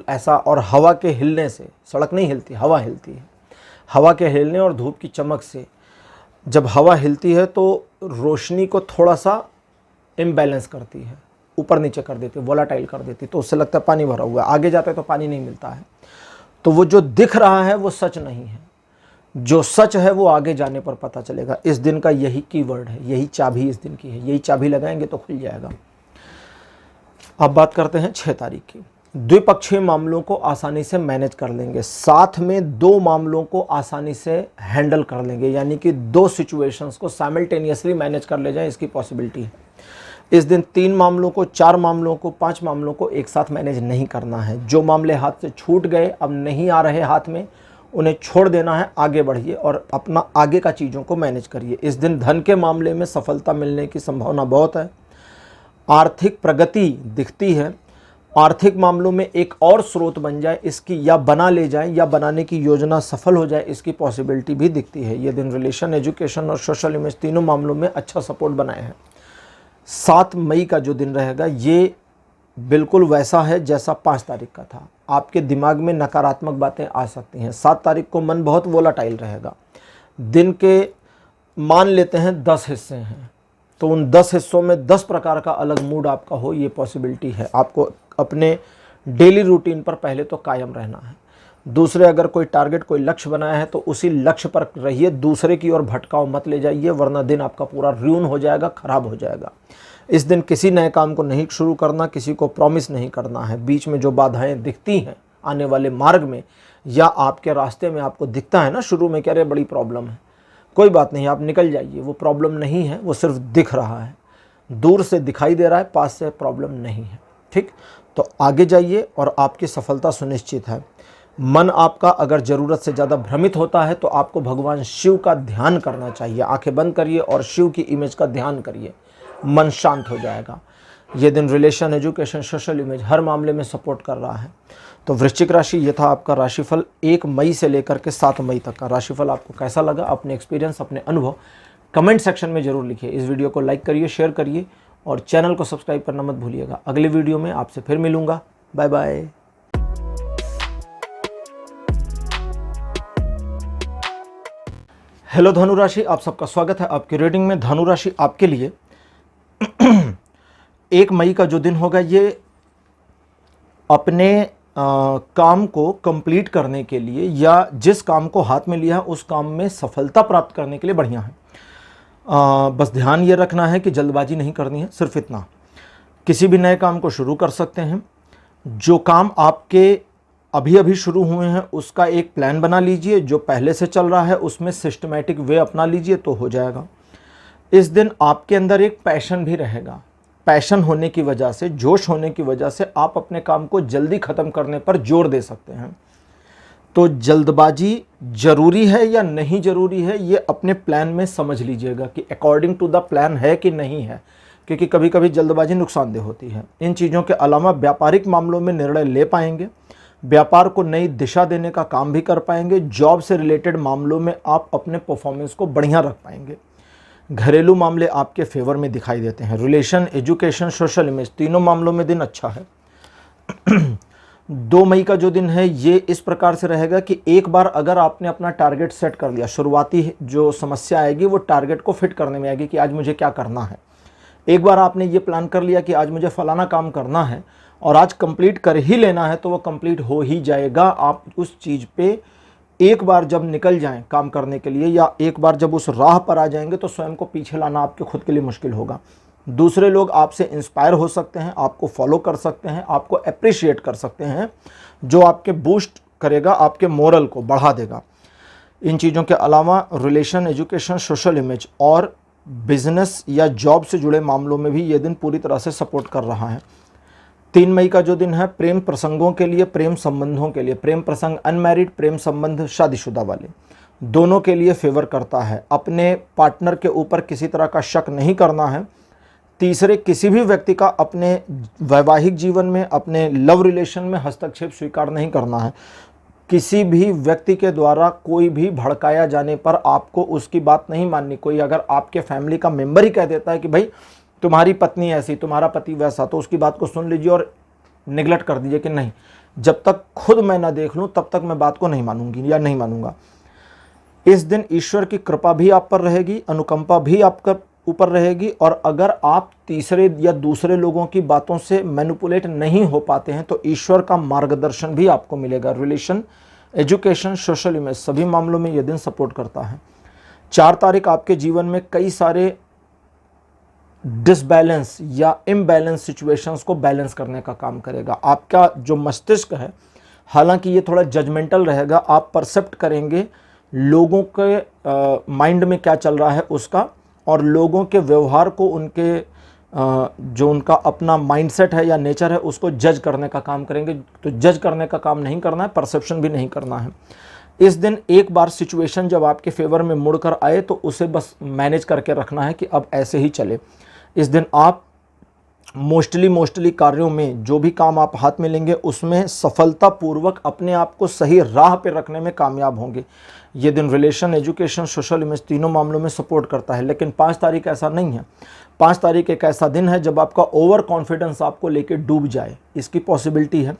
ऐसा, और हवा के हिलने से, सड़क नहीं हिलती हवा हिलती है, हवा के हिलने और धूप की चमक से जब हवा हिलती है तो रोशनी को थोड़ा सा इम्बैलेंस करती है, ऊपर नीचे कर देती है, वोलाटाइल कर देती है, तो उससे लगता है पानी भरा हुआ है। आगे जाते तो पानी नहीं मिलता है। तो वो जो दिख रहा है वो सच नहीं है, जो सच है वो आगे जाने पर पता चलेगा। इस दिन का यही कीवर्ड है, यही चाबी इस दिन की है। यही चाबी लगाएंगे तो खुल जाएगा। अब बात करते हैं 6 तारीख की। द्विपक्षीय मामलों को आसानी से मैनेज कर लेंगे, साथ में दो मामलों को आसानी से हैंडल कर लेंगे, यानी कि दो सिचुएशंस को साइमल्टेनियसली मैनेज कर ले जाए, इसकी पॉसिबिलिटी है। इस दिन 3 मामलों को, 4 मामलों को, 5 मामलों को एक साथ मैनेज नहीं करना है। जो मामले हाथ से छूट गए, अब नहीं आ रहे हाथ में, उन्हें छोड़ देना है, आगे बढ़िए और अपना आगे का चीज़ों को मैनेज करिए। इस दिन धन के मामले में सफलता मिलने की संभावना बहुत है। आर्थिक प्रगति दिखती है। आर्थिक मामलों में एक और स्रोत बन जाए इसकी, या बना ले जाए, या बनाने की योजना सफल हो जाए, इसकी पॉसिबिलिटी भी दिखती है। ये दिन रिलेशन, एजुकेशन और सोशल इमेज तीनों मामलों में अच्छा सपोर्ट बनाए हैं। 7 मई का जो दिन रहेगा ये बिल्कुल वैसा है जैसा 5 तारीख का था। आपके दिमाग में नकारात्मक बातें आ सकती हैं। 7 तारीख को मन बहुत वोलाटाइल रहेगा। दिन के मान लेते हैं 10 हिस्से हैं, तो उन 10 हिस्सों में 10 प्रकार का अलग मूड आपका हो, ये पॉसिबिलिटी है। आपको अपने डेली रूटीन पर पहले तो कायम रहना है। दूसरे, अगर कोई टारगेट, कोई लक्ष्य बनाया है तो उसी लक्ष्य पर रहिए, दूसरे की ओर भटकाव मत ले जाइए, वरना दिन आपका पूरा र्यून हो जाएगा, खराब हो जाएगा। इस दिन किसी नए काम को नहीं शुरू करना, किसी को प्रॉमिस नहीं करना है। बीच में जो बाधाएं दिखती हैं आने वाले मार्ग में या आपके रास्ते में, आपको दिखता है ना शुरू में, कह रहे बड़ी प्रॉब्लम है, कोई बात नहीं, आप निकल जाइए। वो प्रॉब्लम नहीं है, वो सिर्फ दिख रहा है, दूर से दिखाई दे रहा है, पास से प्रॉब्लम नहीं है। ठीक, तो आगे जाइए और आपकी सफलता सुनिश्चित है। मन आपका अगर ज़रूरत से ज़्यादा भ्रमित होता है तो आपको भगवान शिव का ध्यान करना चाहिए। आंखें बंद करिए और शिव की इमेज का ध्यान करिए, मन शांत हो जाएगा। ये दिन रिलेशन, एजुकेशन, सोशल इमेज हर मामले में सपोर्ट कर रहा है। तो वृश्चिक राशि, ये था आपका राशिफल 1 मई से लेकर के 7 मई तक का राशिफल। आपको कैसा लगा? अपने एक्सपीरियंस, अपने अनुभव कमेंट सेक्शन में ज़रूर लिखिए। इस वीडियो को लाइक करिए, शेयर करिए और चैनल को सब्सक्राइब करना मत भूलिएगा। अगले वीडियो में आपसे फिर मिलूँगा। Bye bye. हेलो धनु राशि, आप सबका स्वागत है आपकी रीडिंग में। धनु राशि आपके लिए 1 मई का जो दिन होगा ये अपने काम को कंप्लीट करने के लिए या जिस काम को हाथ में लिया है उस काम में सफलता प्राप्त करने के लिए बढ़िया है। बस ध्यान ये रखना है कि जल्दबाजी नहीं करनी है, सिर्फ इतना। किसी भी नए काम को शुरू कर सकते हैं। जो काम आपके अभी अभी शुरू हुए हैं उसका एक प्लान बना लीजिए, जो पहले से चल रहा है उसमें सिस्टमैटिक वे अपना लीजिए तो हो जाएगा। इस दिन आपके अंदर एक पैशन भी रहेगा। पैशन होने की वजह से, जोश होने की वजह से आप अपने काम को जल्दी ख़त्म करने पर जोर दे सकते हैं। तो जल्दबाजी ज़रूरी है या नहीं ज़रूरी है, ये अपने प्लान में समझ लीजिएगा कि अकॉर्डिंग टू द प्लान है कि नहीं है, क्योंकि कभी कभी जल्दबाजी नुकसानदेह होती है। इन चीज़ों के अलावा व्यापारिक मामलों में निर्णय ले पाएंगे, व्यापार को नई दिशा देने का काम भी कर पाएंगे। जॉब से रिलेटेड मामलों में आप अपने परफॉर्मेंस को बढ़िया रख पाएंगे। घरेलू मामले आपके फेवर में दिखाई देते हैं। रिलेशन, एजुकेशन, सोशल इमेज तीनों मामलों में दिन अच्छा है। 2 मई का जो दिन है ये इस प्रकार से रहेगा कि एक बार अगर आपने अपना टारगेट सेट कर लिया, शुरुआती जो समस्या आएगी वो टारगेट को फिट करने में आएगी कि आज मुझे क्या करना है। एक बार आपने ये प्लान कर लिया कि आज मुझे फलाना काम करना है और आज कंप्लीट कर ही लेना है, तो वो कंप्लीट हो ही जाएगा। आप उस चीज़ पे एक बार जब निकल जाएं काम करने के लिए, या एक बार जब उस राह पर आ जाएंगे, तो स्वयं को पीछे लाना आपके खुद के लिए मुश्किल होगा। दूसरे लोग आपसे इंस्पायर हो सकते हैं, आपको फॉलो कर सकते हैं, आपको अप्रिशिएट कर सकते हैं, जो आपके बूस्ट करेगा, आपके मोरल को बढ़ा देगा। इन चीज़ों के अलावा रिलेशन, एजुकेशन, सोशल इमेज और बिजनेस या जॉब से जुड़े मामलों में भी ये दिन पूरी तरह से सपोर्ट कर रहा है। 3 मई का जो दिन है प्रेम प्रसंगों के लिए, प्रेम संबंधों के लिए, प्रेम प्रसंग अनमैरिड, प्रेम संबंध शादीशुदा वाले, दोनों के लिए फेवर करता है। अपने पार्टनर के ऊपर किसी तरह का शक नहीं करना है। तीसरे किसी भी व्यक्ति का अपने वैवाहिक जीवन में, अपने लव रिलेशन में हस्तक्षेप स्वीकार नहीं करना है। किसी भी व्यक्ति के द्वारा कोई भी भड़काया जाने पर आपको उसकी बात नहीं माननी। कोई अगर आपके फैमिली का मेंबर ही कह देता है कि भाई तुम्हारी पत्नी ऐसी, तुम्हारा पति वैसा, तो उसकी बात को सुन लीजिए और निगलेक्ट कर दीजिए कि नहीं, जब तक खुद मैं ना देख लूँ तब तक मैं बात को नहीं मानूंगी या नहीं मानूंगा। इस दिन ईश्वर की कृपा भी आप पर रहेगी, अनुकंपा भी आपका ऊपर रहेगी। और अगर आप तीसरे या दूसरे लोगों की बातों से मैनिपुलेट नहीं हो पाते हैं तो ईश्वर का मार्गदर्शन भी आपको मिलेगा। रिलेशन, एजुकेशन, सोशल इमेज सभी मामलों में यह दिन सपोर्ट करता है। 4 तारीख आपके जीवन में कई सारे डिसबैलेंस या इम्बैलेंस सिचुएशंस को बैलेंस करने का काम करेगा। आपका जो मस्तिष्क है, हालांकि ये थोड़ा जजमेंटल रहेगा, आप परसेप्ट करेंगे लोगों के माइंड में क्या चल रहा है उसका, और लोगों के व्यवहार को उनके जो उनका अपना माइंडसेट है या नेचर है उसको जज करने का काम करेंगे। तो जज करने का काम नहीं करना है, परसेप्शन भी नहीं करना है। इस दिन एक बार सिचुएशन जब आपके फेवर में मुड़कर आए तो उसे बस मैनेज करके रखना है कि अब ऐसे ही चले। इस दिन आप मोस्टली कार्यों में जो भी काम आप हाथ में लेंगे उसमें सफलतापूर्वक अपने आप को सही राह पे रखने में कामयाब होंगे। ये दिन रिलेशन, एजुकेशन, सोशल इमेज तीनों मामलों में सपोर्ट करता है। लेकिन 5 तारीख ऐसा नहीं है। 5 तारीख एक ऐसा दिन है जब आपका ओवर कॉन्फिडेंस आपको लेके डूब जाए, इसकी पॉसिबिलिटी है।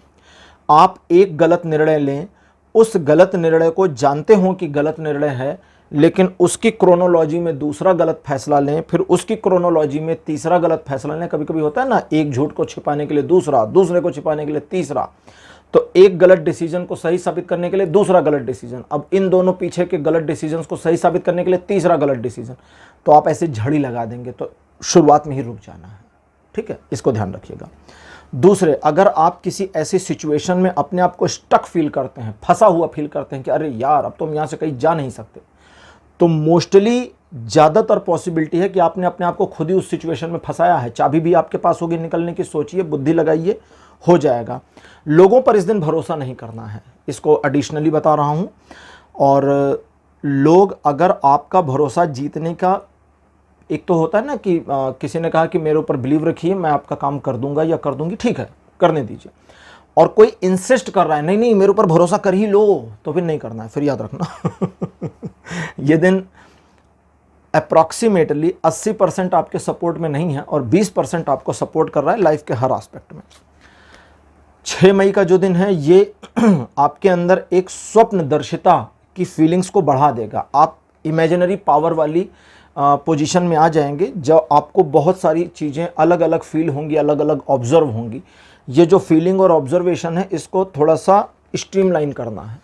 आप एक गलत निर्णय लें, उस गलत निर्णय को जानते हो कि गलत निर्णय है, लेकिन उसकी क्रोनोलॉजी में दूसरा गलत फैसला लें, फिर उसकी क्रोनोलॉजी में तीसरा गलत फैसला लें। कभी कभी होता है ना, एक झूठ को छिपाने के लिए दूसरा, दूसरे को छिपाने के लिए तीसरा, तो एक गलत डिसीजन को सही साबित करने के लिए दूसरा गलत डिसीजन, अब इन दोनों पीछे के गलत डिसीजन को सही साबित करने के लिए तीसरा गलत डिसीजन, तो आप ऐसे झड़ी लगा देंगे। तो शुरुआत में ही रुक जाना है, ठीक है, इसको ध्यान रखिएगा। दूसरे, अगर आप किसी ऐसी सिचुएशन में अपने आप को स्टक फील करते हैं, फंसा हुआ फील करते हैं कि अरे यार अब तो हम यहाँ से कहीं जा नहीं सकते, तो मोस्टली ज़्यादातर पॉसिबिलिटी है कि आपने अपने आप को खुद ही उस सिचुएशन में फंसाया है। चाबी भी आपके पास होगी निकलने की, सोचिए, बुद्धि लगाइए, हो जाएगा। लोगों पर इस दिन भरोसा नहीं करना है, इसको एडिशनली बता रहा हूँ। और लोग अगर आपका भरोसा जीतने का, एक तो होता है ना कि किसी ने कहा कि मेरे ऊपर बिलीव रखिए, मैं आपका काम कर दूंगा या कर दूंगी, ठीक है करने दीजिए, और कोई इंसिस्ट कर रहा है नहीं मेरे ऊपर भरोसा कर ही लो, तो फिर नहीं करना है, फिर याद रखना। ये दिन अप्रॉक्सीमेटली 80% आपके सपोर्ट में नहीं है और 20% आपको सपोर्ट कर रहा है लाइफ के हर एस्पेक्ट में। 6 मई का जो दिन है ये आपके अंदर एक स्वप्नदर्शिता की फीलिंग्स को बढ़ा देगा। आप इमेजिनरी पावर वाली पोजीशन में आ जाएंगे जब आपको बहुत सारी चीज़ें अलग अलग फील होंगी, अलग अलग ऑब्जर्व होंगी। ये जो फीलिंग और ऑब्जर्वेशन है इसको थोड़ा सा स्ट्रीमलाइन करना है,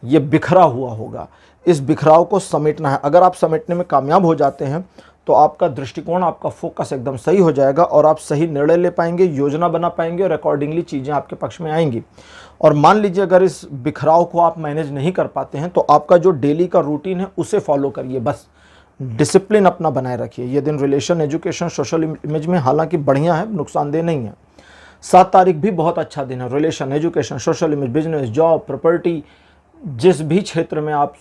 ये बिखरा हुआ होगा, इस बिखराव को समेटना है। अगर आप समेटने में कामयाब हो जाते हैं तो आपका दृष्टिकोण, आपका फोकस एकदम सही हो जाएगा और आप सही निर्णय ले पाएंगे, योजना बना पाएंगे और अकॉर्डिंगली चीज़ें आपके पक्ष में आएंगी। और मान लीजिए अगर इस बिखराव को आप मैनेज नहीं कर पाते हैं तो आपका जो डेली का रूटीन है उसे फॉलो करिए, बस डिसिप्लिन अपना बनाए रखिए। ये दिन रिलेशन, एजुकेशन, सोशल इमेज में हालांकि बढ़िया है, नुकसानदेह नहीं है। 7 तारीख भी बहुत अच्छा दिन है। Relation, education, social image, business, job, property, जिस भी क्षेत्र में आप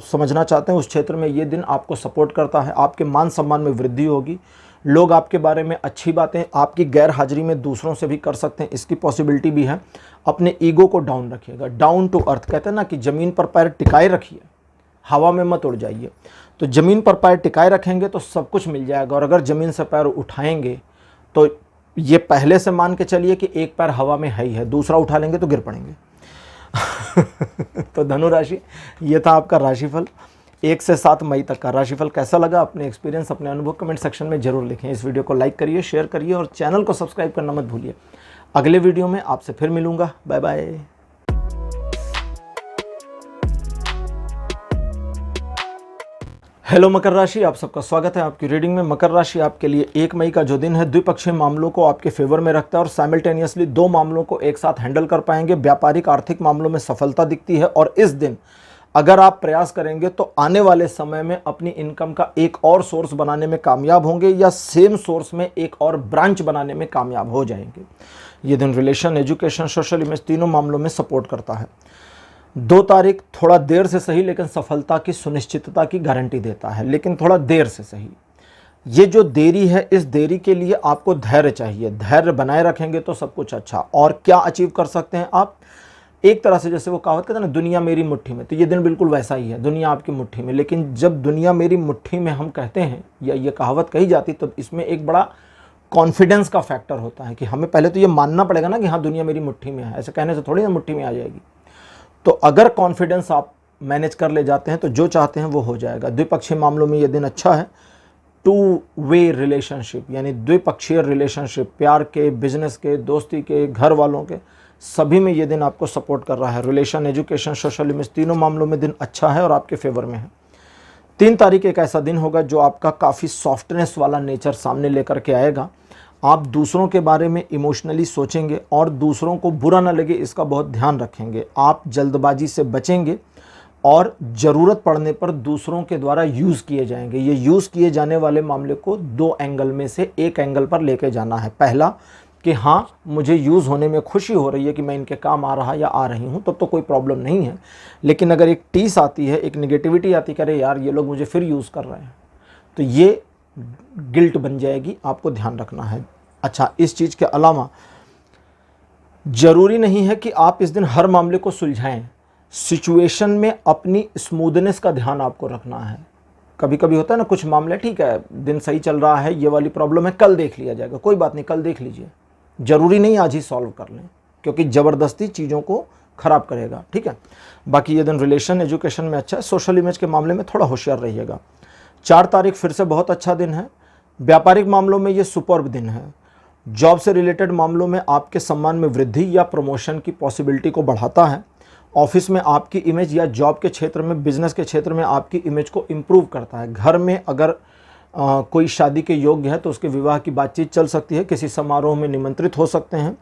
समझना चाहते हैं उस क्षेत्र में ये दिन आपको सपोर्ट करता है। आपके मान सम्मान में वृद्धि होगी, लोग आपके बारे में अच्छी बातें आपकी गैर हाजिरी में दूसरों से भी कर सकते हैं, इसकी पॉसिबिलिटी भी है। अपने ईगो को डाउन रखिएगा, डाउन टू अर्थ कहते हैं ना कि ज़मीन पर पैर टिकाए रखिए, हवा में मत उड़ जाइए। तो ज़मीन पर पैर टिकाए रखेंगे तो सब कुछ मिल जाएगा, और अगर ज़मीन से पैर उठाएंगे तो ये पहले से मान के चलिए कि एक पैर हवा में है ही है, दूसरा उठा लेंगे तो गिर पड़ेंगे। तो धनु राशि, ये था आपका राशिफल 1 से 7 मई तक का राशिफल। कैसा लगा, अपने एक्सपीरियंस, अपने अनुभव कमेंट सेक्शन में जरूर लिखें। इस वीडियो को लाइक करिए, शेयर करिए और चैनल को सब्सक्राइब करना मत भूलिए। अगले वीडियो में आपसे फिर मिलूंगा, बाय बाय। हेलो मकर राशि, आप सबका स्वागत है आपकी रीडिंग में। मकर राशि आपके लिए 1 मई का जो दिन है द्विपक्षीय मामलों को आपके फेवर में रखता है और साइमल्टेनियसली 2 मामलों को एक साथ हैंडल कर पाएंगे। व्यापारिक आर्थिक मामलों में सफलता दिखती है और इस दिन अगर आप प्रयास करेंगे तो आने वाले समय में अपनी इनकम का एक और सोर्स बनाने में कामयाब होंगे या सेम सोर्स में एक और ब्रांच बनाने में कामयाब हो जाएंगे। ये दिन रिलेशन, एजुकेशन, सोशल इमेज तीनों मामलों में सपोर्ट करता है। 2 तारीख थोड़ा देर से सही लेकिन सफलता की सुनिश्चितता की गारंटी देता है, लेकिन थोड़ा देर से सही। ये जो देरी है, इस देरी के लिए आपको धैर्य चाहिए, धैर्य बनाए रखेंगे तो सब कुछ अच्छा। और क्या अचीव कर सकते हैं आप, एक तरह से जैसे वो कहावत कहते हैं ना, दुनिया मेरी मुट्ठी में, तो ये दिन बिल्कुल वैसा ही है, दुनिया आपकी मुट्ठी में। लेकिन जब दुनिया मेरी मुट्ठी में हम कहते हैं या ये कहावत कही जाती तो इसमें एक बड़ा कॉन्फिडेंस का फैक्टर होता है कि हमें पहले तो ये मानना पड़ेगा ना कि हाँ दुनिया मेरी मुट्ठी में है, ऐसे कहने से थोड़ी ना मुट्ठी में आ जाएगी। तो अगर कॉन्फिडेंस आप मैनेज कर ले जाते हैं तो जो चाहते हैं वो हो जाएगा। द्विपक्षीय मामलों में ये दिन अच्छा है। 2 वे रिलेशनशिप यानी द्विपक्षीय रिलेशनशिप, प्यार के, बिजनेस के, दोस्ती के, घर वालों के, सभी में ये दिन आपको सपोर्ट कर रहा है। रिलेशन, एजुकेशन, सोशल इमेज तीनों मामलों में दिन अच्छा है और आपके फेवर में है। 3 तारीख एक ऐसा दिन होगा जो आपका काफ़ी सॉफ्टनेस वाला नेचर सामने लेकर के आएगा। आप दूसरों के बारे में इमोशनली सोचेंगे और दूसरों को बुरा ना लगे इसका बहुत ध्यान रखेंगे। आप जल्दबाजी से बचेंगे और ज़रूरत पड़ने पर दूसरों के द्वारा यूज़ किए जाएंगे। ये यूज़ किए जाने वाले मामले को 2 एंगल में से एक एंगल पर लेके जाना है। पहला कि हाँ, मुझे यूज़ होने में खुशी हो रही है कि मैं इनके काम आ रहा या आ रही हूँ, तब तो कोई प्रॉब्लम नहीं है। लेकिन अगर एक टीस आती है, एक नेगेटिविटी आती है कि अरे यार ये लोग मुझे फिर यूज़ कर रहे हैं, तो ये गिल्ट बन जाएगी, आपको ध्यान रखना है। अच्छा, इस चीज़ के अलावा ज़रूरी नहीं है कि आप इस दिन हर मामले को सुलझाएं। सिचुएशन में अपनी स्मूथनेस का ध्यान आपको रखना है। कभी कभी होता है ना, कुछ मामले ठीक है, दिन सही चल रहा है, ये वाली प्रॉब्लम है, कल देख लिया जाएगा, कोई बात नहीं, कल देख लीजिए। ज़रूरी नहीं आज ही सॉल्व कर लें, क्योंकि ज़बरदस्ती चीज़ों को ख़राब करेगा। ठीक है, बाकी ये दिन रिलेशन एजुकेशन में अच्छा है। सोशल इमेज के मामले में थोड़ा होशियार रहिएगा। 4 तारीख फिर से बहुत अच्छा दिन है। व्यापारिक मामलों में ये सुपर्ब दिन है। जॉब से रिलेटेड मामलों में आपके सम्मान में वृद्धि या प्रमोशन की पॉसिबिलिटी को बढ़ाता है। ऑफिस में आपकी इमेज या जॉब के क्षेत्र में, बिजनेस के क्षेत्र में आपकी इमेज को इम्प्रूव करता है। घर में अगर कोई शादी के योग्य है तो उसके विवाह की बातचीत चल सकती है। किसी समारोह में निमंत्रित हो सकते हैं।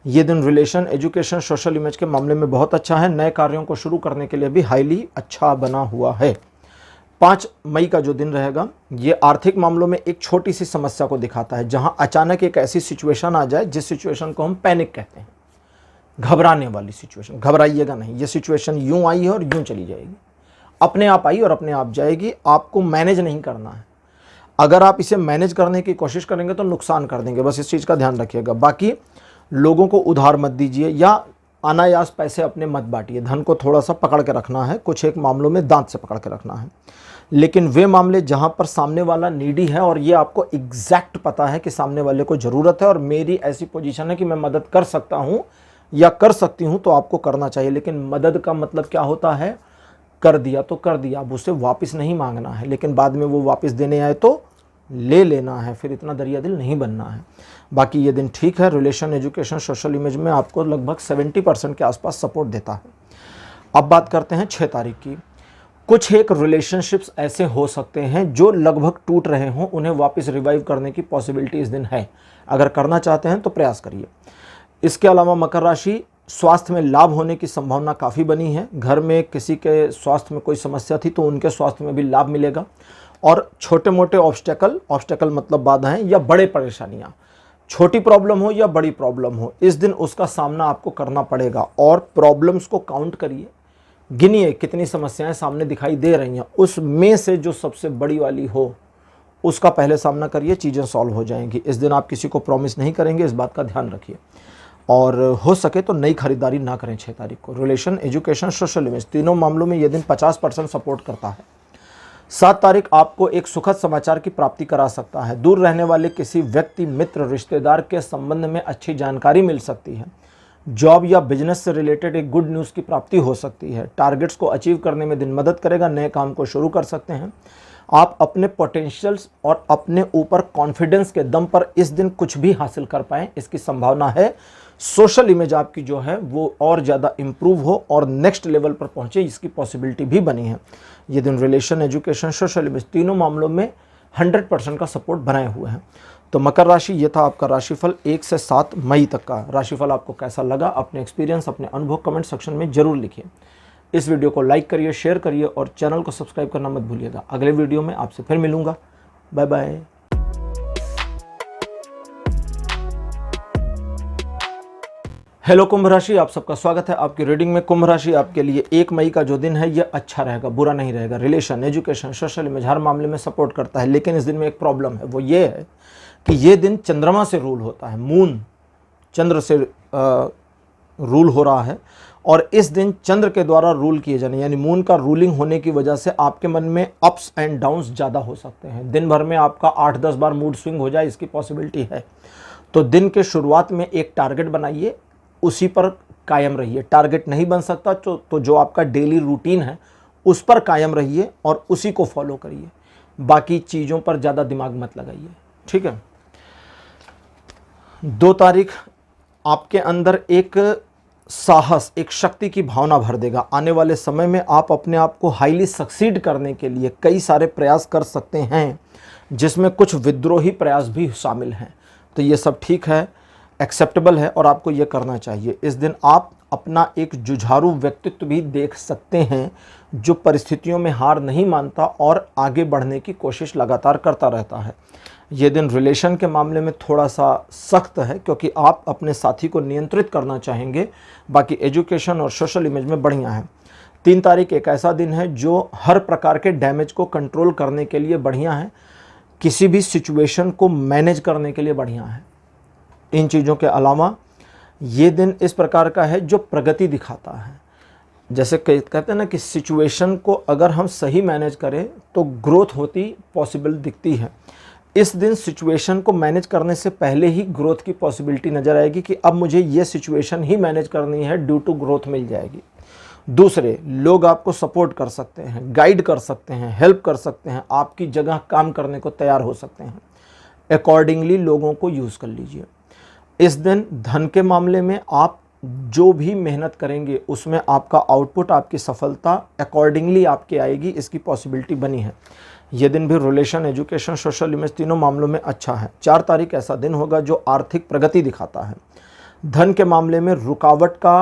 ये दिन रिलेशन एजुकेशन सोशल इमेज के मामले में बहुत अच्छा है। नए कार्यों को शुरू करने के लिए भी हाईली अच्छा बना हुआ है। 5 मई का जो दिन रहेगा, ये आर्थिक मामलों में एक छोटी सी समस्या को दिखाता है, जहां अचानक एक ऐसी सिचुएशन आ जाए जिस सिचुएशन को हम पैनिक कहते हैं, घबराने वाली सिचुएशन। घबराइएगा नहीं, ये सिचुएशन यूं आई है और यूं चली जाएगी, अपने आप आई और अपने आप जाएगी। आपको मैनेज नहीं करना है। अगर आप इसे मैनेज करने की कोशिश करेंगे तो नुकसान कर देंगे, बस इस चीज़ का ध्यान रखिएगा। बाकी लोगों को उधार मत दीजिए या अनायास पैसे अपने मत बांटिए। धन को थोड़ा सा पकड़ के रखना है, कुछ एक मामलों में दांत से पकड़ के रखना है। लेकिन वे मामले जहां पर सामने वाला नीडी है और ये आपको एग्जैक्ट पता है कि सामने वाले को ज़रूरत है और मेरी ऐसी पोजीशन है कि मैं मदद कर सकता हूँ या कर सकती हूँ, तो आपको करना चाहिए। लेकिन मदद का मतलब क्या होता है? कर दिया तो कर दिया, अब उससे वापस नहीं मांगना है, लेकिन बाद में वो वापस देने आए तो ले लेना है, फिर इतना दरिया दिल नहीं बनना है। बाकी ये दिन ठीक है। रिलेशन एजुकेशन सोशल इमेज में आपको लगभग 70% के आसपास सपोर्ट देता है। अब बात करते हैं 6 तारीख की। कुछ एक रिलेशनशिप्स ऐसे हो सकते हैं जो लगभग टूट रहे हों, उन्हें वापस रिवाइव करने की पॉसिबिलिटी इस दिन है। अगर करना चाहते हैं तो प्रयास करिए। इसके अलावा मकर राशि, स्वास्थ्य में लाभ होने की संभावना काफ़ी बनी है। घर में किसी के स्वास्थ्य में कोई समस्या थी तो उनके स्वास्थ्य में भी लाभ मिलेगा। और छोटे मोटे ऑब्स्टेकल मतलब बाधाएं या बड़े परेशानियां, छोटी प्रॉब्लम हो या बड़ी प्रॉब्लम हो, इस दिन उसका सामना आपको करना पड़ेगा। और प्रॉब्लम्स को काउंट करिए, गिनिए कितनी समस्याएं सामने दिखाई दे रही हैं, उसमें से जो सबसे बड़ी वाली हो उसका पहले सामना करिए, चीज़ें सॉल्व हो जाएंगी। इस दिन आप किसी को प्रॉमिस नहीं करेंगे, इस बात का ध्यान रखिए। और हो सके तो नई खरीदारी ना करें 6 तारीख को। रिलेशन एजुकेशन सोशल इमेज तीनों मामलों में यह दिन 50% सपोर्ट करता है। 7 तारीख आपको एक सुखद समाचार की प्राप्ति करा सकता है। दूर रहने वाले किसी व्यक्ति, मित्र, रिश्तेदार के संबंध में अच्छी जानकारी मिल सकती है। जॉब या बिजनेस से रिलेटेड एक गुड न्यूज़ की प्राप्ति हो सकती है। टारगेट्स को अचीव करने में दिन मदद करेगा। नए काम को शुरू कर सकते हैं। आप अपने पोटेंशियल्स और अपने ऊपर कॉन्फिडेंस के दम पर इस दिन कुछ भी हासिल कर पाएं, इसकी संभावना है। सोशल इमेज आपकी जो है वो और ज़्यादा इम्प्रूव हो और नेक्स्ट लेवल पर पहुंचे, इसकी पॉसिबिलिटी भी बनी है। ये दिन रिलेशन एजुकेशन सोशल इमेज तीनों मामलों में 100% का सपोर्ट बनाए हुए हैं। तो मकर राशि, ये था आपका राशिफल 1 से 7 मई तक का। राशिफल आपको कैसा लगा? अपने एक्सपीरियंस, अपने अनुभव कमेंट सेक्शन में जरूर लिखिए। इस वीडियो को लाइक करिए, शेयर करिए और चैनल को सब्सक्राइब करना मत भूलिएगा। अगले वीडियो में आपसे फिर मिलूंगा। Bye bye. हेलो कुंभ राशि, आप सबका स्वागत है आपकी रीडिंग में। कुंभ राशि, आपके लिए 1 मई का जो दिन है ये अच्छा रहेगा, बुरा नहीं रहेगा। रिलेशन एजुकेशन सोशल इमेज हर मामले में सपोर्ट करता है। लेकिन इस दिन में एक प्रॉब्लम है, वो ये है कि ये दिन चंद्रमा से रूल होता है। मून चंद्र से रूल हो रहा है और इस दिन चंद्र के द्वारा रूल किए जाने, यानी मून का रूलिंग होने की वजह से आपके मन में अप्स एंड डाउन्स ज़्यादा हो सकते हैं। दिन भर में आपका 8-10 बार मूड स्विंग हो जाए, इसकी पॉसिबिलिटी है। तो दिन के शुरुआत में एक टारगेट बनाइए, उसी पर कायम रहिए। टारगेट नहीं बन सकता तो जो आपका डेली रूटीन है उस पर कायम रहिए और उसी को फॉलो करिए। बाकी चीज़ों पर ज़्यादा दिमाग मत लगाइए, ठीक है। 2 तारीख आपके अंदर एक साहस, एक शक्ति की भावना भर देगा। आने वाले समय में आप अपने आप को हाईली सक्सीड करने के लिए कई सारे प्रयास कर सकते हैं, जिसमें कुछ विद्रोही प्रयास भी शामिल हैं। तो ये सब ठीक है, एक्सेप्टेबल है और आपको ये करना चाहिए। इस दिन आप अपना एक जुझारू व्यक्तित्व भी देख सकते हैं, जो परिस्थितियों में हार नहीं मानता और आगे बढ़ने की कोशिश लगातार करता रहता है। ये दिन रिलेशन के मामले में थोड़ा सा सख्त है, क्योंकि आप अपने साथी को नियंत्रित करना चाहेंगे। बाकी एजुकेशन और सोशल इमेज में बढ़िया है। 3 तारीख एक ऐसा दिन है जो हर प्रकार के डैमेज को कंट्रोल करने के लिए बढ़िया है, किसी भी सिचुएशन को मैनेज करने के लिए बढ़िया है। इन चीज़ों के अलावा ये दिन इस प्रकार का है जो प्रगति दिखाता है। जैसे कहते हैं ना कि सिचुएशन को अगर हम सही मैनेज करें तो ग्रोथ होती पॉसिबल दिखती है। इस दिन सिचुएशन को मैनेज करने से पहले ही ग्रोथ की पॉसिबिलिटी नज़र आएगी कि अब मुझे ये सिचुएशन ही मैनेज करनी है, ड्यू टू ग्रोथ मिल जाएगी। दूसरे लोग आपको सपोर्ट कर सकते हैं, गाइड कर सकते हैं, हेल्प कर सकते हैं, आपकी जगह काम करने को तैयार हो सकते हैं। अकॉर्डिंगली लोगों को यूज़ कर लीजिए। इस दिन धन के मामले में आप जो भी मेहनत करेंगे उसमें आपका आउटपुट, आपकी सफलता अकॉर्डिंगली आपके आएगी, इसकी पॉसिबिलिटी बनी है। ये दिन भी रिलेशन, एजुकेशन, सोशल इमेज तीनों मामलों में अच्छा है। 4 तारीख ऐसा दिन होगा जो आर्थिक प्रगति दिखाता है। धन के मामले में रुकावट का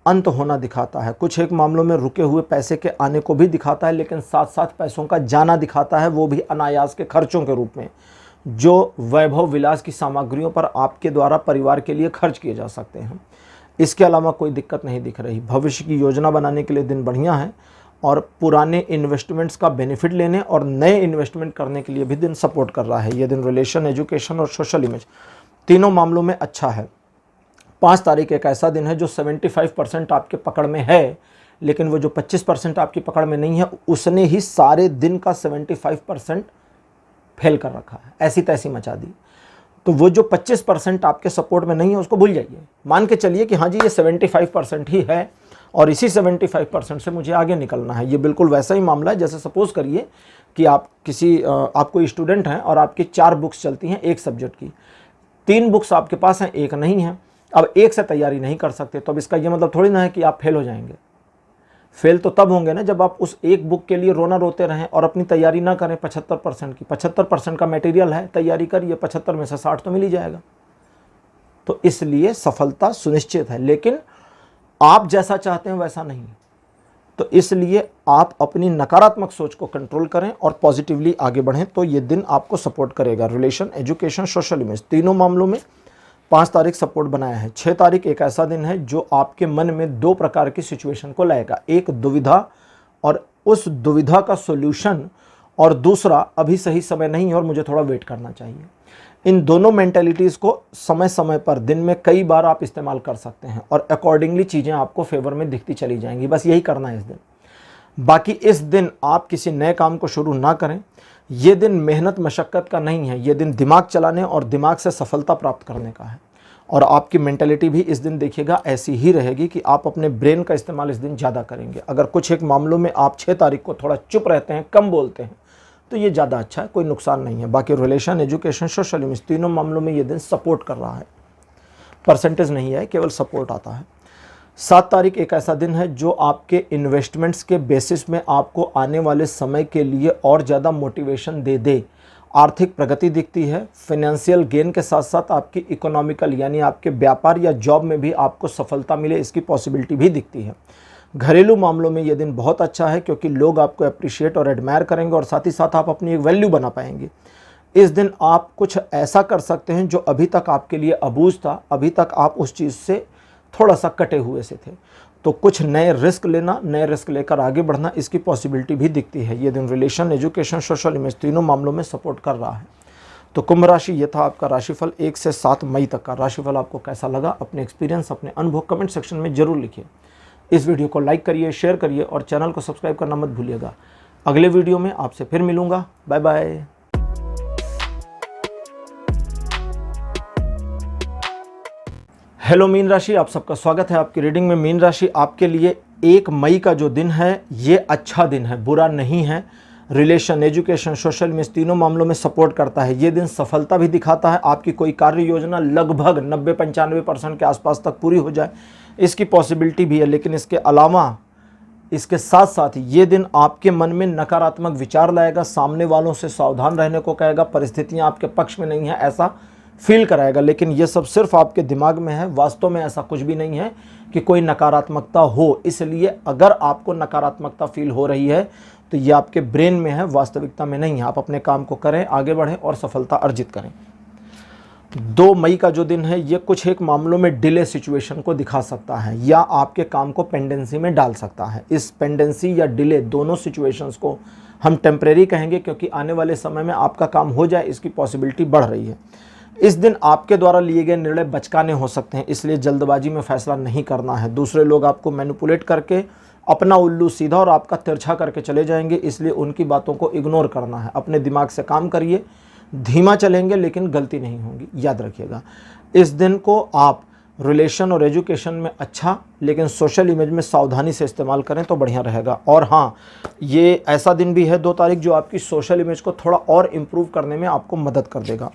अंत होना दिखाता है। कुछ एक मामलों में रुके हुए पैसे के आने को भी दिखाता है, लेकिन साथ साथ पैसों का जाना दिखाता है, वो भी अनायास के खर्चों के रूप में, जो वैभव विलास की सामग्रियों पर आपके द्वारा परिवार के लिए खर्च किए जा सकते हैं। इसके अलावा कोई दिक्कत नहीं दिख रही। भविष्य की योजना बनाने के लिए दिन बढ़िया है और पुराने इन्वेस्टमेंट्स का बेनिफिट लेने और नए इन्वेस्टमेंट करने के लिए भी दिन सपोर्ट कर रहा है। यह दिन रिलेशन, एजुकेशन और सोशल इमेज तीनों मामलों में अच्छा है। 5 तारीख एक ऐसा दिन है जो 75% आपके पकड़ में है, लेकिन वो जो 25% आपकी पकड़ में नहीं है, उसने ही सारे दिन का 75% फेल कर रखा है, ऐसी तैसी मचा दी। तो वो जो 25% आपके सपोर्ट में नहीं है उसको भूल जाइए। मान के चलिए कि हाँ जी ये 75% ही है और इसी 75% से मुझे आगे निकलना है। ये बिल्कुल वैसा ही मामला है जैसे सपोज़ करिए कि आप कोई स्टूडेंट हैं और आपकी 4 बुक्स चलती हैं एक सब्जेक्ट की, 3 बुक्स आपके पास हैं, एक नहीं है। अब एक से तैयारी नहीं कर सकते, तो अब इसका ये मतलब थोड़ी ना है कि आप फेल हो जाएंगे। फेल तो तब होंगे ना जब आप उस एक बुक के लिए रोना रोते रहें और अपनी तैयारी ना करें 75% की। 75% का मटेरियल है, तैयारी करिए, 75 में से 60 तो मिल ही जाएगा। तो इसलिए सफलता सुनिश्चित है, लेकिन आप जैसा चाहते हैं वैसा नहीं। तो इसलिए आप अपनी नकारात्मक सोच को कंट्रोल करें और पॉजिटिवली आगे बढ़ें, तो ये दिन आपको सपोर्ट करेगा। रिलेशन, एजुकेशन, सोशल इमेज तीनों मामलों में 5 तारीख सपोर्ट बनाया है। 6 तारीख एक ऐसा दिन है जो आपके मन में 2 प्रकार की सिचुएशन को लाएगा। एक दुविधा और उस दुविधा का सॉल्यूशन, और दूसरा अभी सही समय नहीं है और मुझे थोड़ा वेट करना चाहिए। इन दोनों मेंटालिटीज़ को समय समय पर दिन में कई बार आप इस्तेमाल कर सकते हैं और अकॉर्डिंगली चीज़ें आपको फेवर में दिखती चली जाएंगी। बस यही करना है इस दिन। बाकी इस दिन आप किसी नए काम को शुरू ना करें। ये दिन मेहनत मशक्क़त का नहीं है, ये दिन दिमाग चलाने और दिमाग से सफलता प्राप्त करने का है। और आपकी मेंटालिटी भी इस दिन देखिएगा ऐसी ही रहेगी कि आप अपने ब्रेन का इस्तेमाल इस दिन ज़्यादा करेंगे। अगर कुछ एक मामलों में आप 6 तारीख को थोड़ा चुप रहते हैं, कम बोलते हैं, तो ये ज़्यादा अच्छा है, कोई नुकसान नहीं है। बाकी रिलेशन, एजुकेशन, सोशल इमेज तीनों मामलों में ये दिन सपोर्ट कर रहा है। परसेंटेज नहीं है, केवल सपोर्ट आता है। 7 तारीख एक ऐसा दिन है जो आपके इन्वेस्टमेंट्स के बेसिस में आपको आने वाले समय के लिए और ज़्यादा मोटिवेशन दे। आर्थिक प्रगति दिखती है। फाइनेंशियल गेन के साथ साथ आपकी इकोनॉमिकल यानी आपके व्यापार या जॉब में भी आपको सफलता मिले, इसकी पॉसिबिलिटी भी दिखती है। घरेलू मामलों में ये दिन बहुत अच्छा है, क्योंकि लोग आपको अप्रिशिएट और एडमायर करेंगे और साथ ही साथ आप अपनी एक वैल्यू बना पाएंगे। इस दिन आप कुछ ऐसा कर सकते हैं जो अभी तक आपके लिए अबूझ था, अभी तक आप उस चीज़ से थोड़ा सा कटे हुए से थे। तो कुछ नए रिस्क लेना, नए रिस्क लेकर आगे बढ़ना, इसकी पॉसिबिलिटी भी दिखती है। ये दिन रिलेशन, एजुकेशन, सोशल इमेज तीनों मामलों में सपोर्ट कर रहा है। तो कुंभ राशि, ये था आपका राशिफल 1 से 7 मई तक का। राशिफल आपको कैसा लगा, अपने एक्सपीरियंस, अपने अनुभव कमेंट सेक्शन में जरूर लिखिए। इस वीडियो को लाइक करिए, शेयर करिए और चैनल को सब्सक्राइब करना मत भूलिएगा। अगले वीडियो में आपसे फिर मिलूंगा। Bye bye. हेलो मीन राशि, आप सबका स्वागत है आपकी रीडिंग में। मीन राशि, आपके लिए 1 मई का जो दिन है ये अच्छा दिन है, बुरा नहीं है। रिलेशन, एजुकेशन, सोशल इमेज तीनों मामलों में सपोर्ट करता है। ये दिन सफलता भी दिखाता है, आपकी कोई कार्य योजना लगभग 90-95% के आसपास तक पूरी हो जाए इसकी पॉसिबिलिटी भी है। लेकिन इसके अलावा, इसके साथ साथ ये दिन आपके मन में नकारात्मक विचार लाएगा, सामने वालों से सावधान रहने को कहेगा, परिस्थितियां आपके पक्ष में नहीं है ऐसा फील कराएगा। लेकिन ये सब सिर्फ आपके दिमाग में है, वास्तव में ऐसा कुछ भी नहीं है कि कोई नकारात्मकता हो। इसलिए अगर आपको नकारात्मकता फील हो रही है तो ये आपके ब्रेन में है, वास्तविकता में नहीं है। आप अपने काम को करें, आगे बढ़ें और सफलता अर्जित करें। 2 मई का जो दिन है ये कुछ एक मामलों में डिले सिचुएशन को दिखा सकता है या आपके काम को पेंडेंसी में डाल सकता है। इस पेंडेंसी या डिले दोनों सिचुएशंस को हम टेम्परेरी कहेंगे, क्योंकि आने वाले समय में आपका काम हो जाए इसकी पॉसिबिलिटी बढ़ रही है। इस दिन आपके द्वारा लिए गए निर्णय बचकाने हो सकते हैं, इसलिए जल्दबाजी में फैसला नहीं करना है। दूसरे लोग आपको मैनिपुलेट करके अपना उल्लू सीधा और आपका तिरछा करके चले जाएंगे, इसलिए उनकी बातों को इग्नोर करना है। अपने दिमाग से काम करिए, धीमा चलेंगे लेकिन गलती नहीं होगी, याद रखिएगा। इस दिन को आप रिलेशन और एजुकेशन में अच्छा, लेकिन सोशल इमेज में सावधानी से इस्तेमाल करें तो बढ़िया रहेगा। और हाँ, ये ऐसा दिन भी है 2 तारीख जो आपकी सोशल इमेज को थोड़ा और इम्प्रूव करने में आपको मदद कर देगा।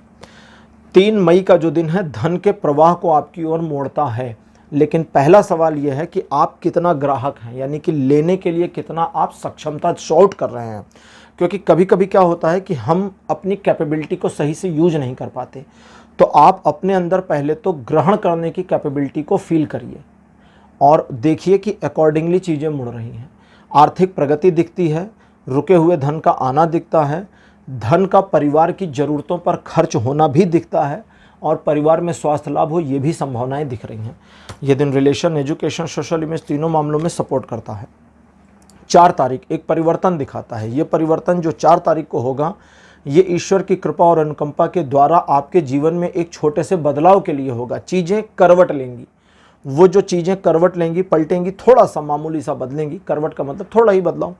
3 मई का जो दिन है धन के प्रवाह को आपकी ओर मोड़ता है, लेकिन पहला सवाल यह है कि आप कितना ग्राहक हैं, यानी कि लेने के लिए कितना आप सक्षमता शो आउट कर रहे हैं। क्योंकि कभी कभी क्या होता है कि हम अपनी कैपेबिलिटी को सही से यूज नहीं कर पाते। तो आप अपने अंदर पहले तो ग्रहण करने की कैपेबिलिटी को फील करिए और देखिए कि अकॉर्डिंगली चीज़ें मुड़ रही हैं। आर्थिक प्रगति दिखती है, रुके हुए धन का आना दिखता है, धन का परिवार की ज़रूरतों पर खर्च होना भी दिखता है और परिवार में स्वास्थ्य लाभ हो, ये भी संभावनाएं दिख रही हैं। यह दिन रिलेशन, एजुकेशन, सोशल इमेज तीनों मामलों में सपोर्ट करता है। 4 तारीख एक परिवर्तन दिखाता है। ये परिवर्तन जो 4 तारीख को होगा, ये ईश्वर की कृपा और अनुकंपा के द्वारा आपके जीवन में एक छोटे से बदलाव के लिए होगा। चीज़ें करवट लेंगी, वो जो चीज़ें करवट लेंगी, पलटेंगी, थोड़ा सा मामूली सा बदलेंगी। करवट का मतलब थोड़ा ही बदलाव।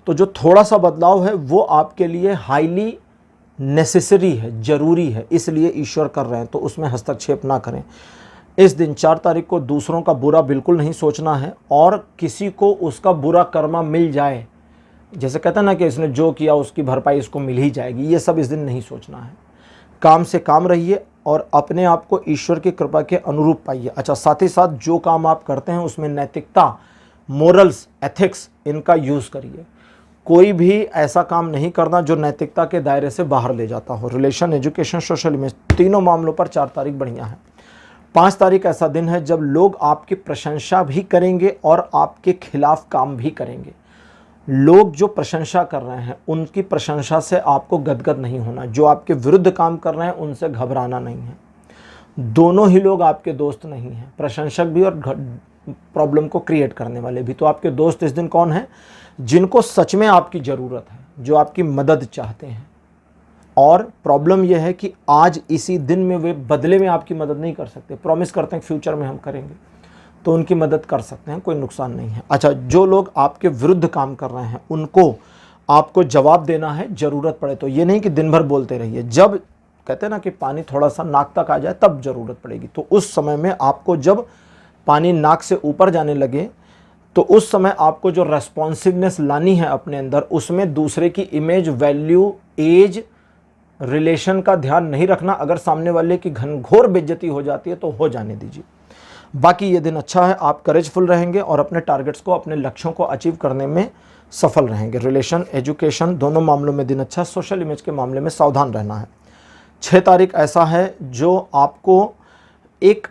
तो जो थोड़ा सा बदलाव है वो आपके लिए हाईली नेसेसरी है, ज़रूरी है, इसलिए ईश्वर कर रहे हैं, तो उसमें हस्तक्षेप ना करें। इस दिन 4 तारीख को दूसरों का बुरा बिल्कुल नहीं सोचना है और किसी को उसका बुरा कर्मा मिल जाए, जैसे कहते हैं ना कि इसने जो किया उसकी भरपाई इसको मिल ही जाएगी, ये सब इस दिन नहीं सोचना है। काम से काम रहिए और अपने आप को ईश्वर की कृपा के अनुरूप पाइए। अच्छा, साथ ही साथ जो काम आप करते हैं उसमें नैतिकता, मोरल्स, एथिक्स, इनका यूज़ करिए। कोई भी ऐसा काम नहीं करना जो नैतिकता के दायरे से बाहर ले जाता हो। रिलेशन, एजुकेशन, सोशल इमेज तीनों मामलों पर 4 तारीख बढ़िया है। 5 तारीख ऐसा दिन है जब लोग आपकी प्रशंसा भी करेंगे और आपके खिलाफ काम भी करेंगे। लोग जो प्रशंसा कर रहे हैं उनकी प्रशंसा से आपको गदगद नहीं होना, जो आपके विरुद्ध काम कर रहे हैं उनसे घबराना नहीं है। दोनों ही लोग आपके दोस्त नहीं हैं, प्रशंसक भी और प्रॉब्लम को क्रिएट करने वाले भी। तो आपके दोस्त इस दिन कौन है? जिनको सच में आपकी ज़रूरत है, जो आपकी मदद चाहते हैं। और प्रॉब्लम यह है कि आज इसी दिन में वे बदले में आपकी मदद नहीं कर सकते, प्रॉमिस करते हैं फ्यूचर में हम करेंगे, तो उनकी मदद कर सकते हैं, कोई नुकसान नहीं है। अच्छा, जो लोग आपके विरुद्ध काम कर रहे हैं उनको आपको जवाब देना है ज़रूरत पड़े तो। ये नहीं कि दिन भर बोलते रहिए, जब कहते हैं ना कि पानी थोड़ा सा नाक तक आ जाए तब ज़रूरत पड़ेगी, तो उस समय में आपको जब पानी नाक से ऊपर जाने लगे तो उस समय आपको जो रेस्पॉन्सिवनेस लानी है अपने अंदर, उसमें दूसरे की इमेज, वैल्यू, एज, रिलेशन का ध्यान नहीं रखना। अगर सामने वाले की घनघोर बेइज्जती हो जाती है तो हो जाने दीजिए। बाकी ये दिन अच्छा है, आप करेजफुल रहेंगे और अपने टारगेट्स को, अपने लक्ष्यों को अचीव करने में सफल रहेंगे। रिलेशन, एजुकेशन दोनों मामलों में दिन अच्छा। सोशल इमेज के मामले में सावधान रहना है। 6 तारीख ऐसा है जो आपको एक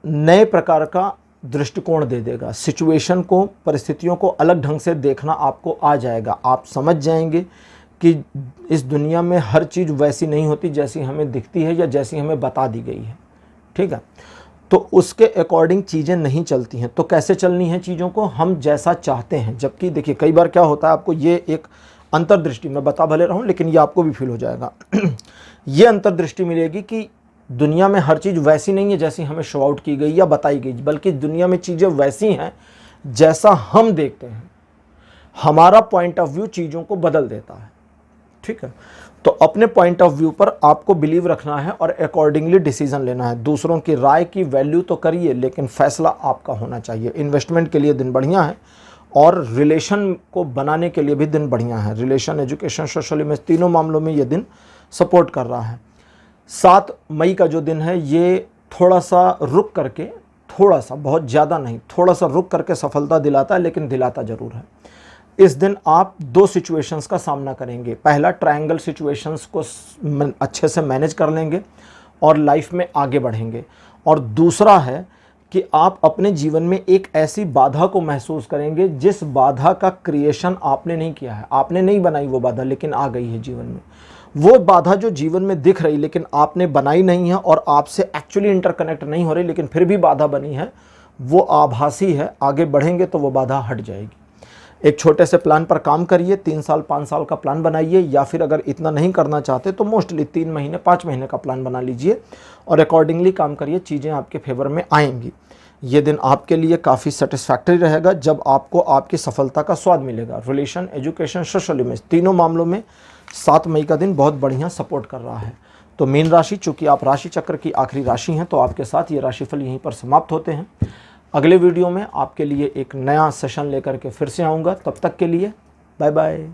नए प्रकार का दृष्टिकोण दे देगा। सिचुएशन को, परिस्थितियों को अलग ढंग से देखना आपको आ जाएगा। आप समझ जाएंगे कि इस दुनिया में हर चीज़ वैसी नहीं होती जैसी हमें दिखती है या जैसी हमें बता दी गई है, ठीक है। तो उसके अकॉर्डिंग चीज़ें नहीं चलती हैं। तो कैसे चलनी है चीज़ों को? हम जैसा चाहते हैं। जबकि देखिए कई बार क्या होता है, आपको ये एक अंतर्दृष्टि मैं बता भले रहा हूँ लेकिन ये आपको भी फील हो जाएगा। ये अंतर्दृष्टि मिलेगी कि दुनिया में हर चीज़ वैसी नहीं है जैसी हमें शो आउट की गई या बताई गई, बल्कि दुनिया में चीज़ें वैसी हैं जैसा हम देखते हैं। हमारा पॉइंट ऑफ व्यू चीज़ों को बदल देता है, ठीक है। तो अपने पॉइंट ऑफ व्यू पर आपको बिलीव रखना है और अकॉर्डिंगली डिसीजन लेना है। दूसरों की राय की वैल्यू तो करिए लेकिन फैसला आपका होना चाहिए। इन्वेस्टमेंट के लिए दिन बढ़िया है और रिलेशन को बनाने के लिए भी दिन बढ़िया है। रिलेशन, एजुकेशन, सोशल इमेज, तीनों मामलों में ये दिन सपोर्ट कर रहा है। 7 मई का जो दिन है ये थोड़ा सा रुक करके, थोड़ा सा, बहुत ज़्यादा नहीं, थोड़ा सा रुक करके सफलता दिलाता है, लेकिन दिलाता ज़रूर है। इस दिन आप 2 सिचुएशंस का सामना करेंगे। पहला, ट्रायंगल सिचुएशंस को अच्छे से मैनेज कर लेंगे और लाइफ में आगे बढ़ेंगे। और दूसरा है कि आप अपने जीवन में एक ऐसी बाधा को महसूस करेंगे जिस बाधा का क्रिएशन आपने नहीं किया है, आपने नहीं बनाई वो बाधा, लेकिन आ गई है जीवन में। वो बाधा जो जीवन में दिख रही लेकिन आपने बनाई नहीं है और आपसे एक्चुअली इंटरकनेक्ट नहीं हो रही, लेकिन फिर भी बाधा बनी है, वो आभासी है। आगे बढ़ेंगे तो वो बाधा हट जाएगी। एक छोटे से प्लान पर काम करिए, 3 साल 5 साल का प्लान बनाइए, या फिर अगर इतना नहीं करना चाहते तो मोस्टली 3 महीने 5 महीने का प्लान बना लीजिए और अकॉर्डिंगली काम करिए, चीज़ें आपके फेवर में आएंगी। ये दिन आपके लिए काफ़ी सेटिस्फैक्टरी रहेगा जब आपको आपकी सफलता का स्वाद मिलेगा। रिलेशन, एजुकेशन, सोशल इमेज, तीनों मामलों में 7 मई का दिन बहुत बढ़िया सपोर्ट कर रहा है। तो मीन राशि, चूँकि आप राशि चक्र की आखिरी राशि हैं, तो आपके साथ ये राशिफल यहीं पर समाप्त होते हैं। अगले वीडियो में आपके लिए एक नया सेशन लेकर के फिर से आऊँगा। तब तक के लिए बाय बाय।